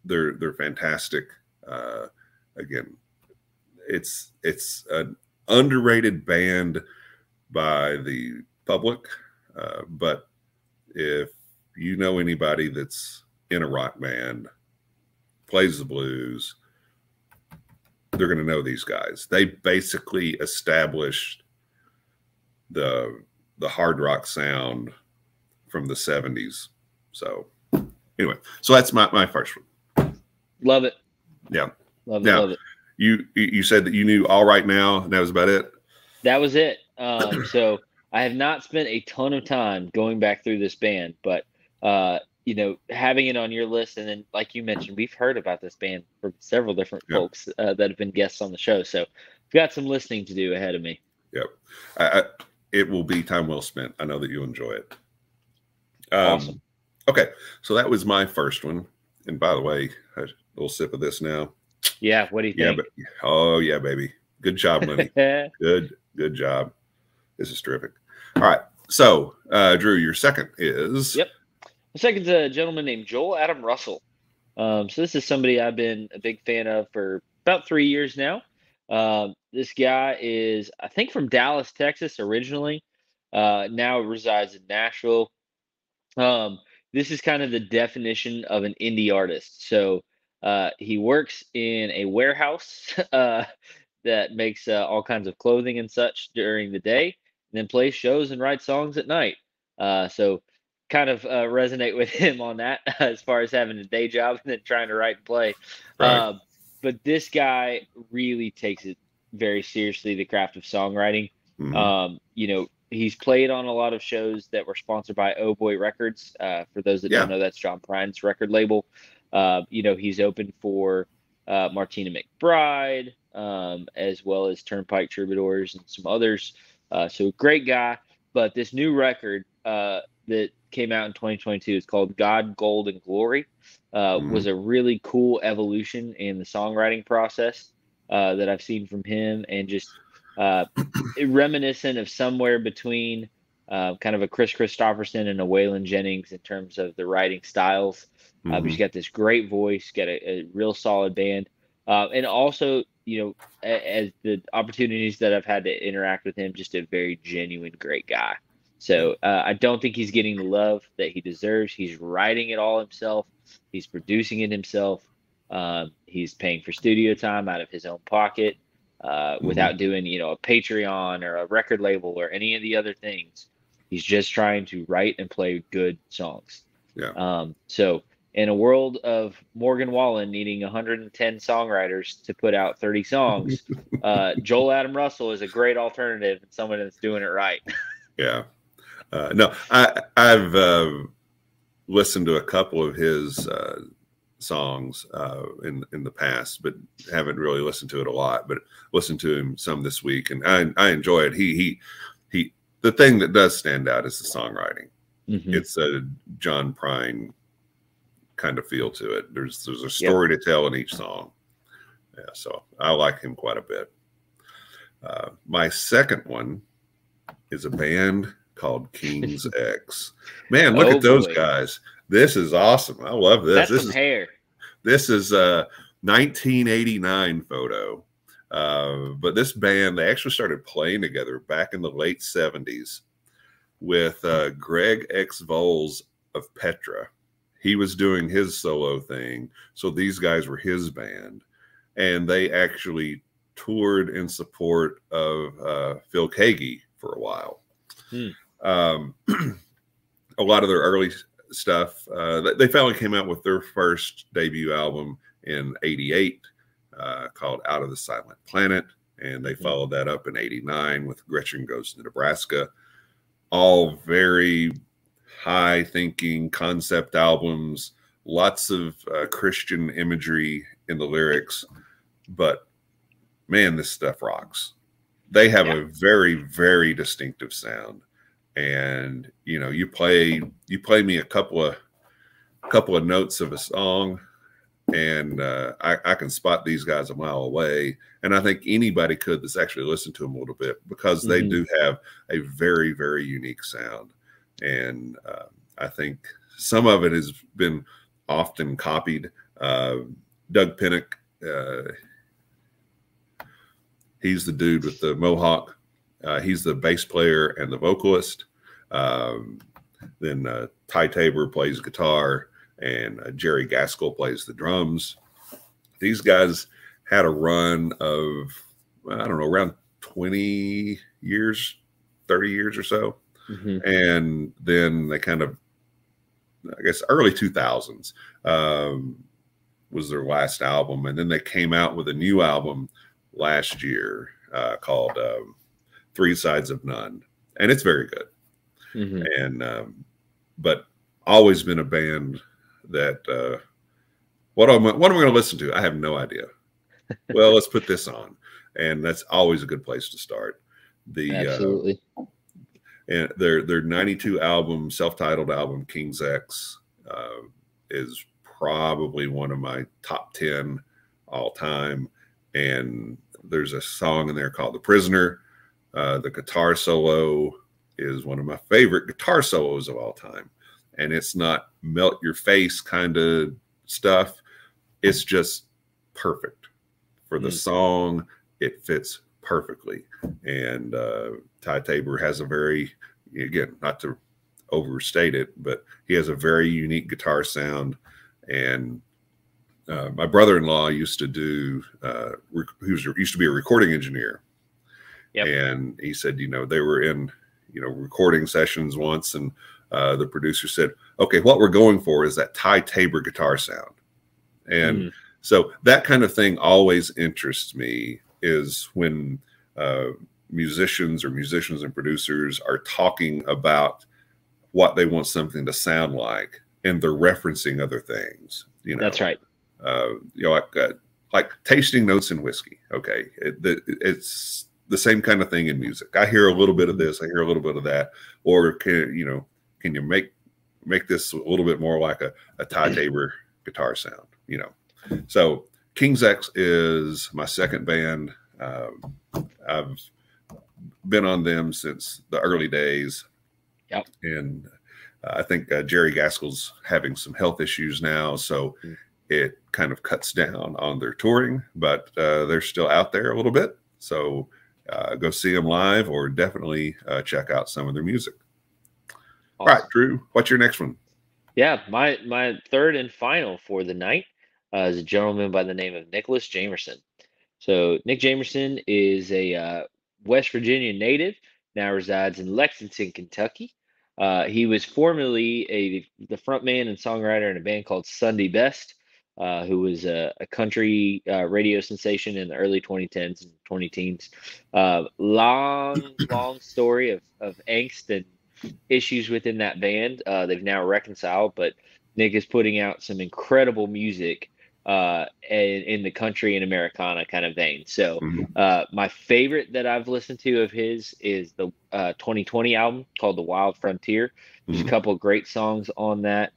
They're fantastic. Again, it's an underrated band by the public, but if you know anybody that's in a rock band, plays the blues, they're going to know these guys. They basically established the hard rock sound from the 70s. So anyway, so that's my first one. Love it. Yeah. Love it. Now, love it. You said that you knew All Right Now, and that was about it? That was it. So I have not spent a ton of time going back through this band, but having it on your list, and then like you mentioned, we've heard about this band from several different folks that have been guests on the show. So I've got some listening to do ahead of me. Yep. It will be time well spent. I know that you'll enjoy it. Awesome. Okay, so that was my first one. And by the way, a little sip of this now. Yeah, what do you think? Oh yeah, baby. Good job, Lenny. Good job. This is terrific. All right. So, Drew, your second is? Yep. The second's a gentleman named Joel Adam Russell. So this is somebody I've been a big fan of for about 3 years now. This guy is, I think, from Dallas, Texas originally. Now resides in Nashville. This is kind of the definition of an indie artist. So he works in a warehouse that makes all kinds of clothing and such during the day, and then plays shows and writes songs at night. So kind of resonate with him on that as far as having a day job and then trying to write and play. Right. But this guy really takes it very seriously, the craft of songwriting. Mm-hmm. He's played on a lot of shows that were sponsored by Oh Boy Records. For those that don't know, that's John Prine's record label. He's open for Martina McBride, as well as Turnpike Troubadours and some others. So great guy. But this new record that came out in 2022 is called God, Gold, and Glory. Was a really cool evolution in the songwriting process that I've seen from him, and just reminiscent of somewhere between kind of a Chris Christopherson and a Waylon Jennings in terms of the writing styles. But he's got this great voice, got a real solid band. And also, as the opportunities that I've had to interact with him, just a very genuine, great guy. So I don't think he's getting the love that he deserves. He's writing it all himself. He's producing it himself. He's paying for studio time out of his own pocket without doing, a Patreon or a record label or any of the other things. He's just trying to write and play good songs. Yeah. So in a world of Morgan Wallen needing 110 songwriters to put out 30 songs, Joel Adam Russell is a great alternative and someone that's doing it right. Yeah. No, I've listened to a couple of his songs in the past, but haven't really listened to it a lot. But listened to him some this week, and I enjoy it. He the thing that does stand out is the songwriting. It's a John Prine kind of feel to it. There's a story to tell in each song. Yeah, so I like him quite a bit. My second one is a band called King's X. Man, look at those guys. This is awesome. I love this. That's some hair. This is a 1989 photo. But this band, they actually started playing together back in the late 70s with Greg X. Voles of Petra. He was doing his solo thing. So these guys were his band. And they actually toured in support of Phil Keaggy for a while. a lot of their early stuff. They finally came out with their first debut album in '88 called Out of the Silent Planet. And they followed that up in '89 with Gretchen Goes to Nebraska. All very high thinking concept albums, lots of Christian imagery in the lyrics. But man, this stuff rocks. They have a very, very distinctive sound. And you play me a couple of notes of a song, and I can spot these guys a mile away. And I think anybody could that's actually listened to them a little bit, because they do have a very, very unique sound. And I think some of it has been often copied. Doug Pinnick, he's the dude with the mohawk. He's the bass player and the vocalist. Then Ty Tabor plays guitar, and Jerry Gaskell plays the drums. These guys had a run of, I don't know, around 20 years, 30 years or so. And then they kind of, I guess, early 2000s was their last album. And then they came out with a new album last year called Three Sides of None. And it's very good. And, but always been a band that, what am I going to listen to? I have no idea. Well, let's put this on. And that's always a good place to start. Absolutely. And their 92 album, self-titled album, King's X, is probably one of my top 10 all time. And there's a song in there called The Prisoner. The guitar solo is one of my favorite guitar solos of all time. And it's not melt your face kind of stuff. It's just perfect for the song. It fits perfectly. And Ty Tabor has a very, again, not to overstate it, but he has a very unique guitar sound. And my brother-in-law used to do, used to be a recording engineer. And he said, they were in, recording sessions once, and the producer said, okay, what we're going for is that Ty Tabor guitar sound. And so that kind of thing always interests me, is when musicians and producers are talking about what they want something to sound like, and they're referencing other things. That's right. Like tasting notes in whiskey. Okay, it's the same kind of thing in music. I hear a little bit of this, I hear a little bit of that, or can you make this a little bit more like a Ty Tabor guitar sound? So King's X is my second band. I've been on them since the early days. And I think Jerry Gaskell's having some health issues now, so it kind of cuts down on their touring, but they're still out there a little bit. So go see them live, or definitely check out some of their music. Awesome. All right, Drew, what's your next one? Yeah, my third and final for the night is a gentleman by the name of Nicholas Jamerson. So Nick Jamerson is a West Virginia native, now resides in Lexington, Kentucky. He was formerly the frontman and songwriter in a band called Sunday Best, who was a country radio sensation in the early 2010s and 2010s. Long story of angst and issues within that band. They've now reconciled, but Nick is putting out some incredible music in the country and Americana kind of vein. So my favorite that I've listened to of his is the 2020 album called The Wild Frontier. There's a couple of great songs on that.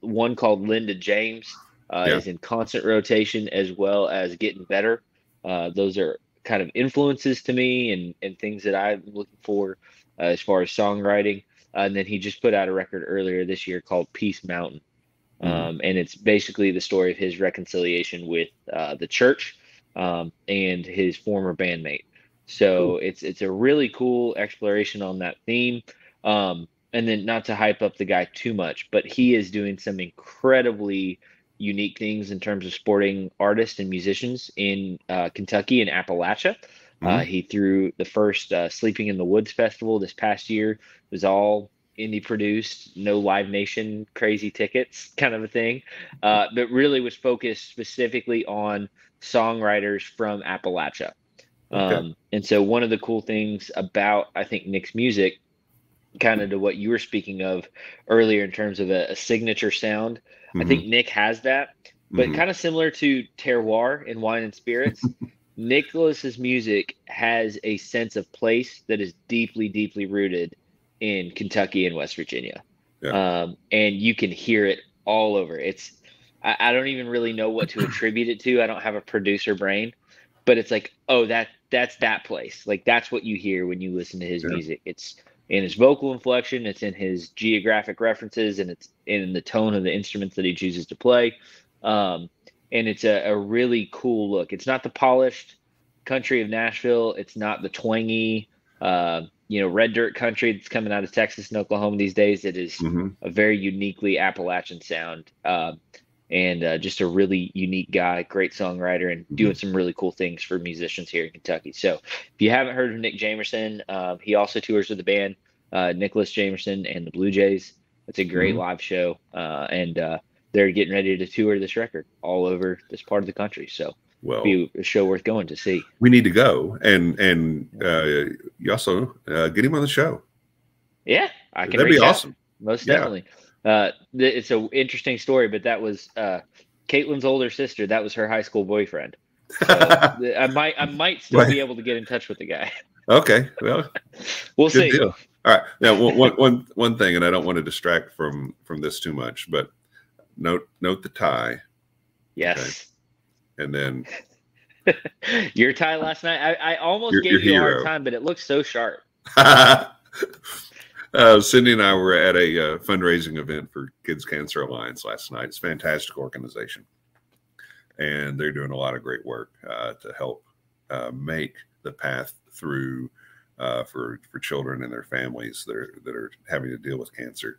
One called Linda James is in constant rotation, as well as Getting Better. Those are kind of influences to me and things that I'm looking for as far as songwriting. And then he just put out a record earlier this year called Peace Mountain. And it's basically the story of his reconciliation with the church and his former bandmate. So it's a really cool exploration on that theme. And then, not to hype up the guy too much, but he is doing some incredibly unique things in terms of sporting artists and musicians in Kentucky and Appalachia. He threw the first Sleeping in the Woods festival this past year. It was all indie produced, no Live Nation crazy tickets kind of a thing, but really was focused specifically on songwriters from Appalachia. Okay. And so one of the cool things about, I think, Nick's music, kind of to what you were speaking of earlier in terms of a signature sound, I think Nick has that, but kind of similar to terroir in wine and spirits. Nicholas's music has a sense of place that is deeply, deeply rooted in Kentucky and West Virginia. Yeah. And you can hear it all over. I don't even really know what to attribute it to. I don't have a producer brain, but it's like, oh, that's that place. Like, that's what you hear when you listen to his music. It's in his vocal inflection, it's in his geographic references, and it's in the tone of the instruments that he chooses to play. And it's a really cool look. It's not the polished country of Nashville. It's not the twangy, red dirt country that's coming out of Texas and Oklahoma these days. It is a very uniquely Appalachian sound, and just a really unique guy, great songwriter, and doing some really cool things for musicians here in Kentucky. So if you haven't heard of Nick Jamerson, he also tours with the band Nicholas Jamerson and the Blue Jays. It's a great live show, and they're getting ready to tour this record all over this part of the country. So well, be a show worth going to see. We need to go, and you also get him on the show. Yeah, I can. That'd be awesome. Most definitely. It's an interesting story, but that was Caitlin's older sister. That was her high school boyfriend. So I might still be able to get in touch with the guy. Okay, well, we'll see. Deal. All right. Now, one thing, and I don't want to distract from this too much, but note the tie. Yes. Okay. And then your tie last night, I almost gave you a hard time, but it looks so sharp. Cindy and I were at a fundraising event for Kids Cancer Alliance last night. It's a fantastic organization, and they're doing a lot of great work to help make the path through for children and their families that are having to deal with cancer.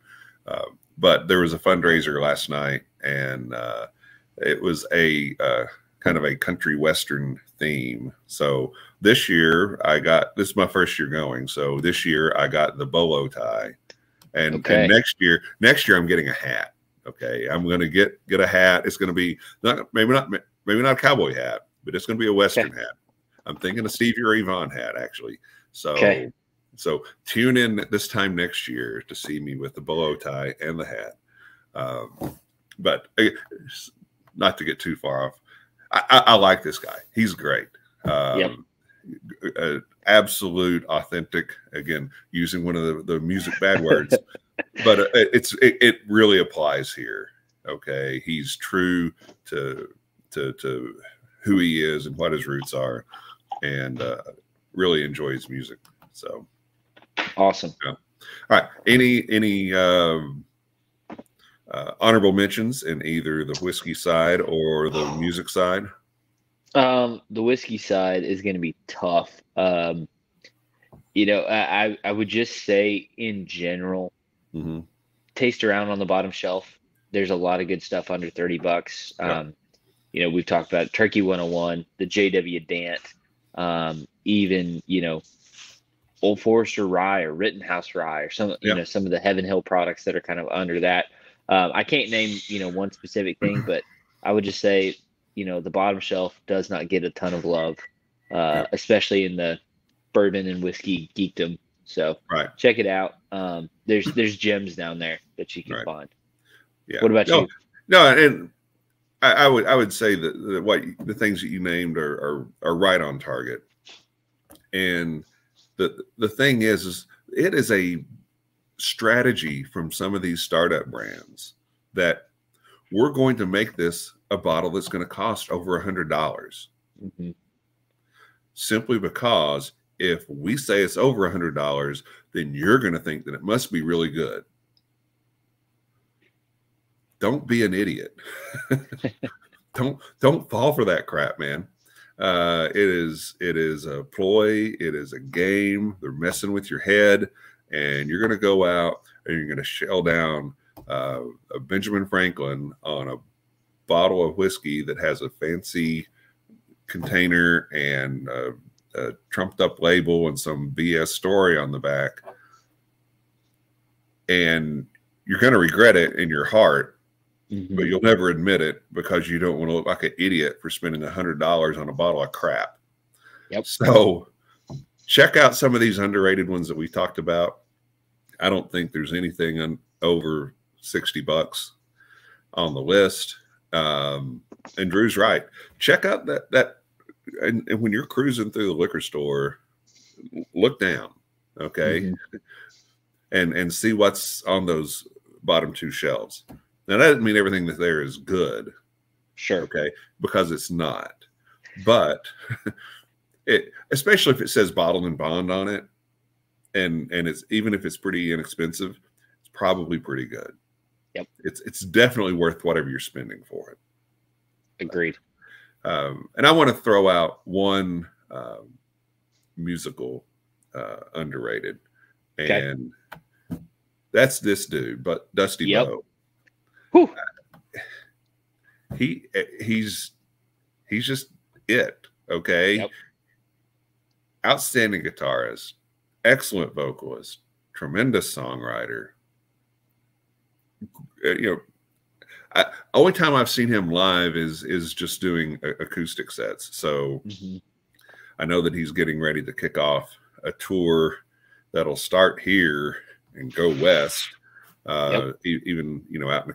But there was a fundraiser last night, and it was a kind of a country western theme. So this year this is my first year going. So this year I got the bolo tie, and next year I'm getting a hat. Okay, I'm going to get a hat. It's going to be maybe not a cowboy hat, but it's going to be a western hat. I'm thinking a Stevie Ray Vaughan hat, actually. So so tune in this time next year to see me with the bolo tie and the hat. But not to get too far off, I like this guy. He's great. Absolute authentic. Again, using one of the music bad words, but it really applies here. Okay, he's true to who he is and what his roots are, and really enjoys music. So awesome. Yeah. All right. Any honorable mentions in either the whiskey side or the music side? The whiskey side is going to be tough. I would just say in general, taste around on the bottom shelf. There's a lot of good stuff under $30. We've talked about Turkey 101, the JW Dant, even, Old Forester Rye or Rittenhouse Rye or some of the Heaven Hill products that are kind of under that. I can't name, one specific thing, but I would just say, the bottom shelf does not get a ton of love, especially in the bourbon and whiskey geekdom. So check it out. There's gems down there that you can find. Yeah. What about you? No, and I would say that the things that you named are right on target. And the thing is it is a strategy from some of these startup brands that we're going to make this a bottle that's going to cost over $100, simply because if we say it's over $100, then you're going to think that it must be really good. Don't be an idiot. Don't fall for that crap, man. It is a ploy. It is a game. They're messing with your head, and you're going to go out and you're going to shell down a Benjamin Franklin on a bottle of whiskey that has a fancy container and a trumped up label and some BS story on the back, and you're going to regret it in your heart, but you'll never admit it because you don't want to look like an idiot for spending $100 on a bottle of crap. Yep. So check out some of these underrated ones that we talked about. I don't think there's anything over $60 on the list. And Drew's right. Check out that and when you're cruising through the liquor store, look down, okay, and see what's on those bottom two shelves. Now that doesn't mean everything that's there is good, sure, okay, because it's not. But especially if it says bottled and bond on it, and it's, even if it's pretty inexpensive, it's probably pretty good. Yep, it's definitely worth whatever you're spending for it. Agreed. And I want to throw out one musical underrated, and that's this dude, but Dusty Bowe. He's just it. Okay. Yep. Outstanding guitarist, excellent vocalist, tremendous songwriter. Only time I've seen him live is just doing acoustic sets. So I know that he's getting ready to kick off a tour that'll start here and go west, even out in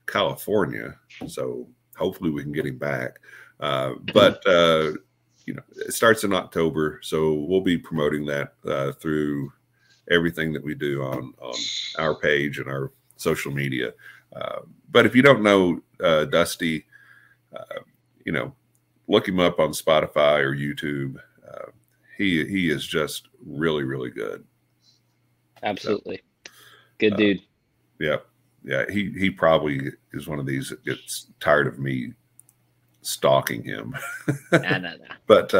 California. So hopefully we can get him back. But it starts in October, so we'll be promoting that through everything that we do on our page and our social media. But if you don't know Dusty, look him up on Spotify or YouTube. He is just really, really good. Absolutely. So, good dude. Yeah. He probably is one of these that gets tired of me stalking him. No. But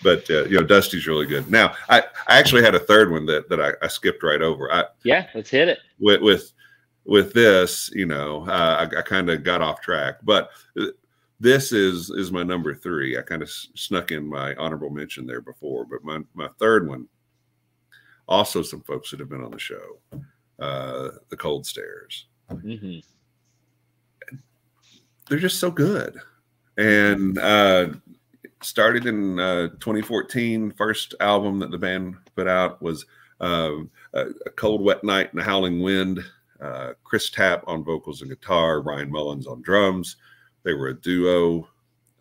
Dusty's really good. Now, I actually had a third one that I skipped right over. Let's hit it. With this, I kind of got off track, but this is my number 3. I kind of snuck in my honorable mention there before, but my third one, also some folks that have been on the show, the Cold Stares. They're just so good. And started in 2014. First album that the band put out was A Cold Wet Night and a Howling Wind. Chris Tapp on vocals and guitar, Ryan Mullins on drums. They were a duo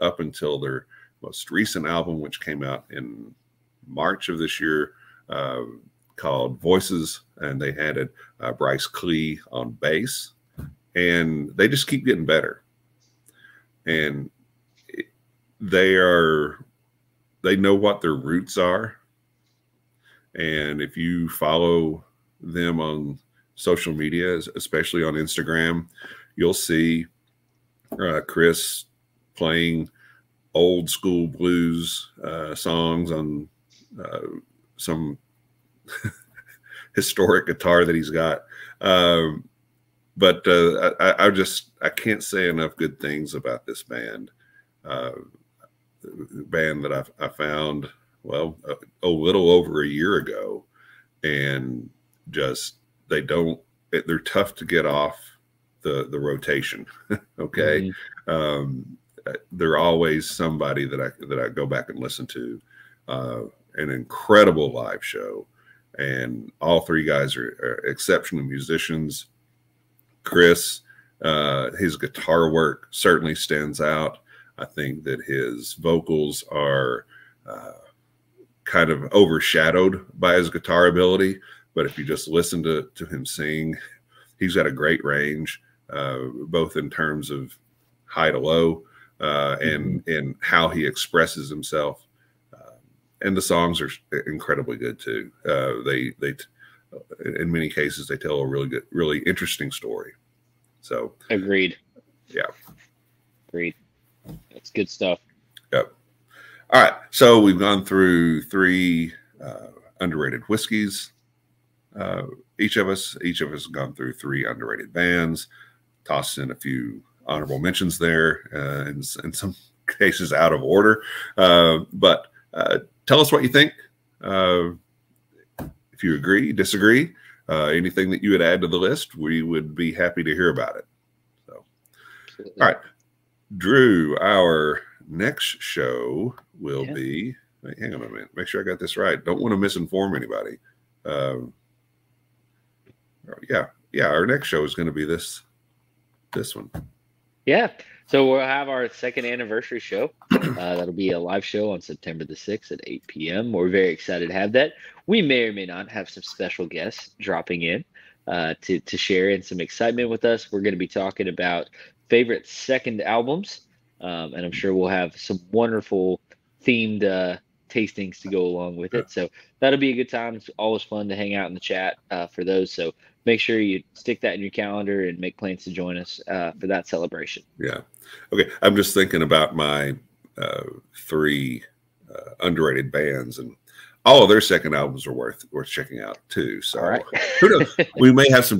up until their most recent album, which came out in March of this year, called Voices, and they added Bryce Klee on bass. And they just keep getting better. And they know what their roots are. And if you follow them on social media, especially on Instagram, you'll see Chris playing old school blues songs on some historic guitar that he's got. But I can't say enough good things about this band. The band that I found, a little over a year ago, and just they're tough to get off the rotation. Okay. They're always somebody that I go back and listen to. An incredible live show, and all 3 guys are exceptional musicians. Chris, his guitar work certainly stands out. I think that his vocals are kind of overshadowed by his guitar ability. But if you just listen to him sing, he's got a great range, both in terms of high to low and how he expresses himself. And the songs are incredibly good too. They in many cases, they tell a really interesting story. So agreed. Yeah. Agreed. That's good stuff. Yep. All right. So we've gone through 3 underrated whiskeys. Each of us has gone through 3 underrated bands, tossed in a few honorable mentions there, and some cases out of order. But tell us what you think. If you agree, disagree, anything that you would add to the list, we would be happy to hear about it. So, all right, Drew, our next show will be. Wait, hang on a minute. Make sure I got this right. Don't want to misinform anybody. Yeah. Our next show is going to be this one. Yeah. So we'll have our second anniversary show. That'll be a live show on September the 6th at 8 p.m. We're very excited to have that. We may or may not have some special guests dropping in to share in some excitement with us. We're going to be talking about favorite second albums, and I'm sure we'll have some wonderful themed tastings to go along with it. So that'll be a good time. It's always fun to hang out in the chat for those. So make sure you stick that in your calendar and make plans to join us for that celebration. Yeah. Okay. I'm just thinking about my three underrated bands, and all of their second albums are worth checking out too. So right. Who knows? We may have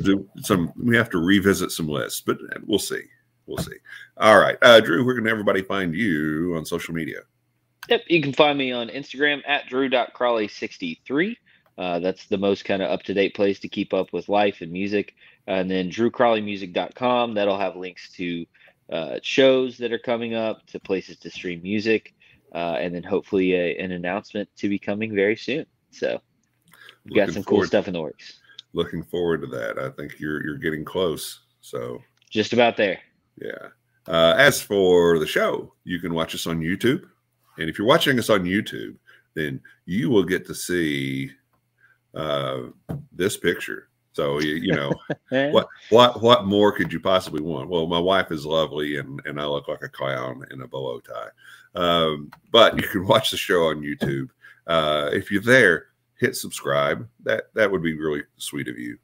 we have to revisit some lists, but we'll see. We'll see. All right. Drew, where can everybody find you on social media? Yep. You can find me on Instagram at drew.crawley63. That's the most kind of up-to-date place to keep up with life and music. And then drewcrawleymusic.com. That'll have links to shows that are coming up, to places to stream music, and then hopefully an announcement to be coming very soon. So we've got some cool stuff in the works. Looking forward to that. I think you're getting close. So just about there. Yeah. As for the show, you can watch us on YouTube. And if you're watching us on YouTube, then you will get to see this picture. So you know what more could you possibly want? Well, my wife is lovely, and I look like a clown in a bolo tie. But you can watch the show on YouTube. If you're there, hit subscribe. That would be really sweet of you.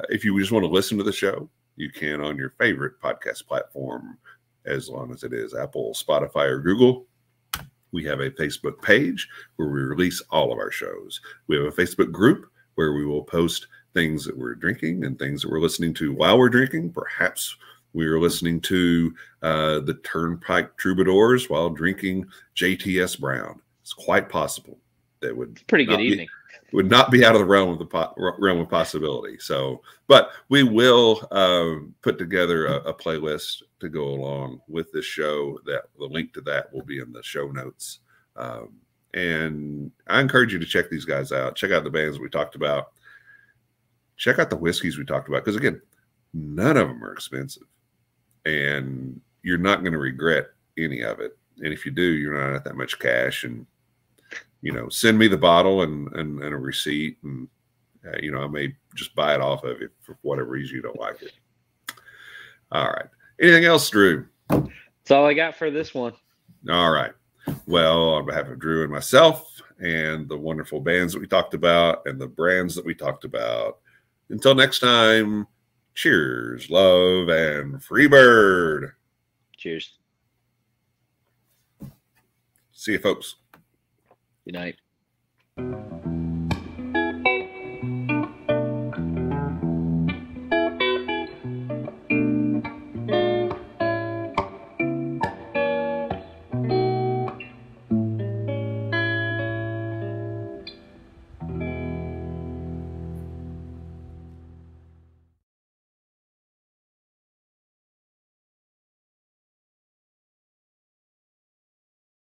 If you just want to listen to the show, you can on your favorite podcast platform, as long as it is Apple, Spotify, or Google. We have a Facebook page where we release all of our shows. We have a Facebook group where we will post things that we're drinking and things that we're listening to while we're drinking. Perhaps we are listening to the Turnpike Troubadours while drinking JTS Brown. It's quite possible. That would pretty good evening. Would not be out of the realm of possibility. So, but we will put together a playlist to go along with this show. That the link to that will be in the show notes. And I encourage you to check these guys out. Check out the bands we talked about. Check out the whiskeys we talked about, because again, none of them are expensive, and you're not going to regret any of it. And if you do, you're not at that much cash. And send me the bottle and a receipt, and I may just buy it off of you for whatever reason you don't like it. All right. Anything else, Drew? That's all I got for this one. All right. Well, on behalf of Drew and myself and the wonderful bands that we talked about and the brands that we talked about, until next time, cheers, love, and free bird. Cheers. See you, folks. Good night.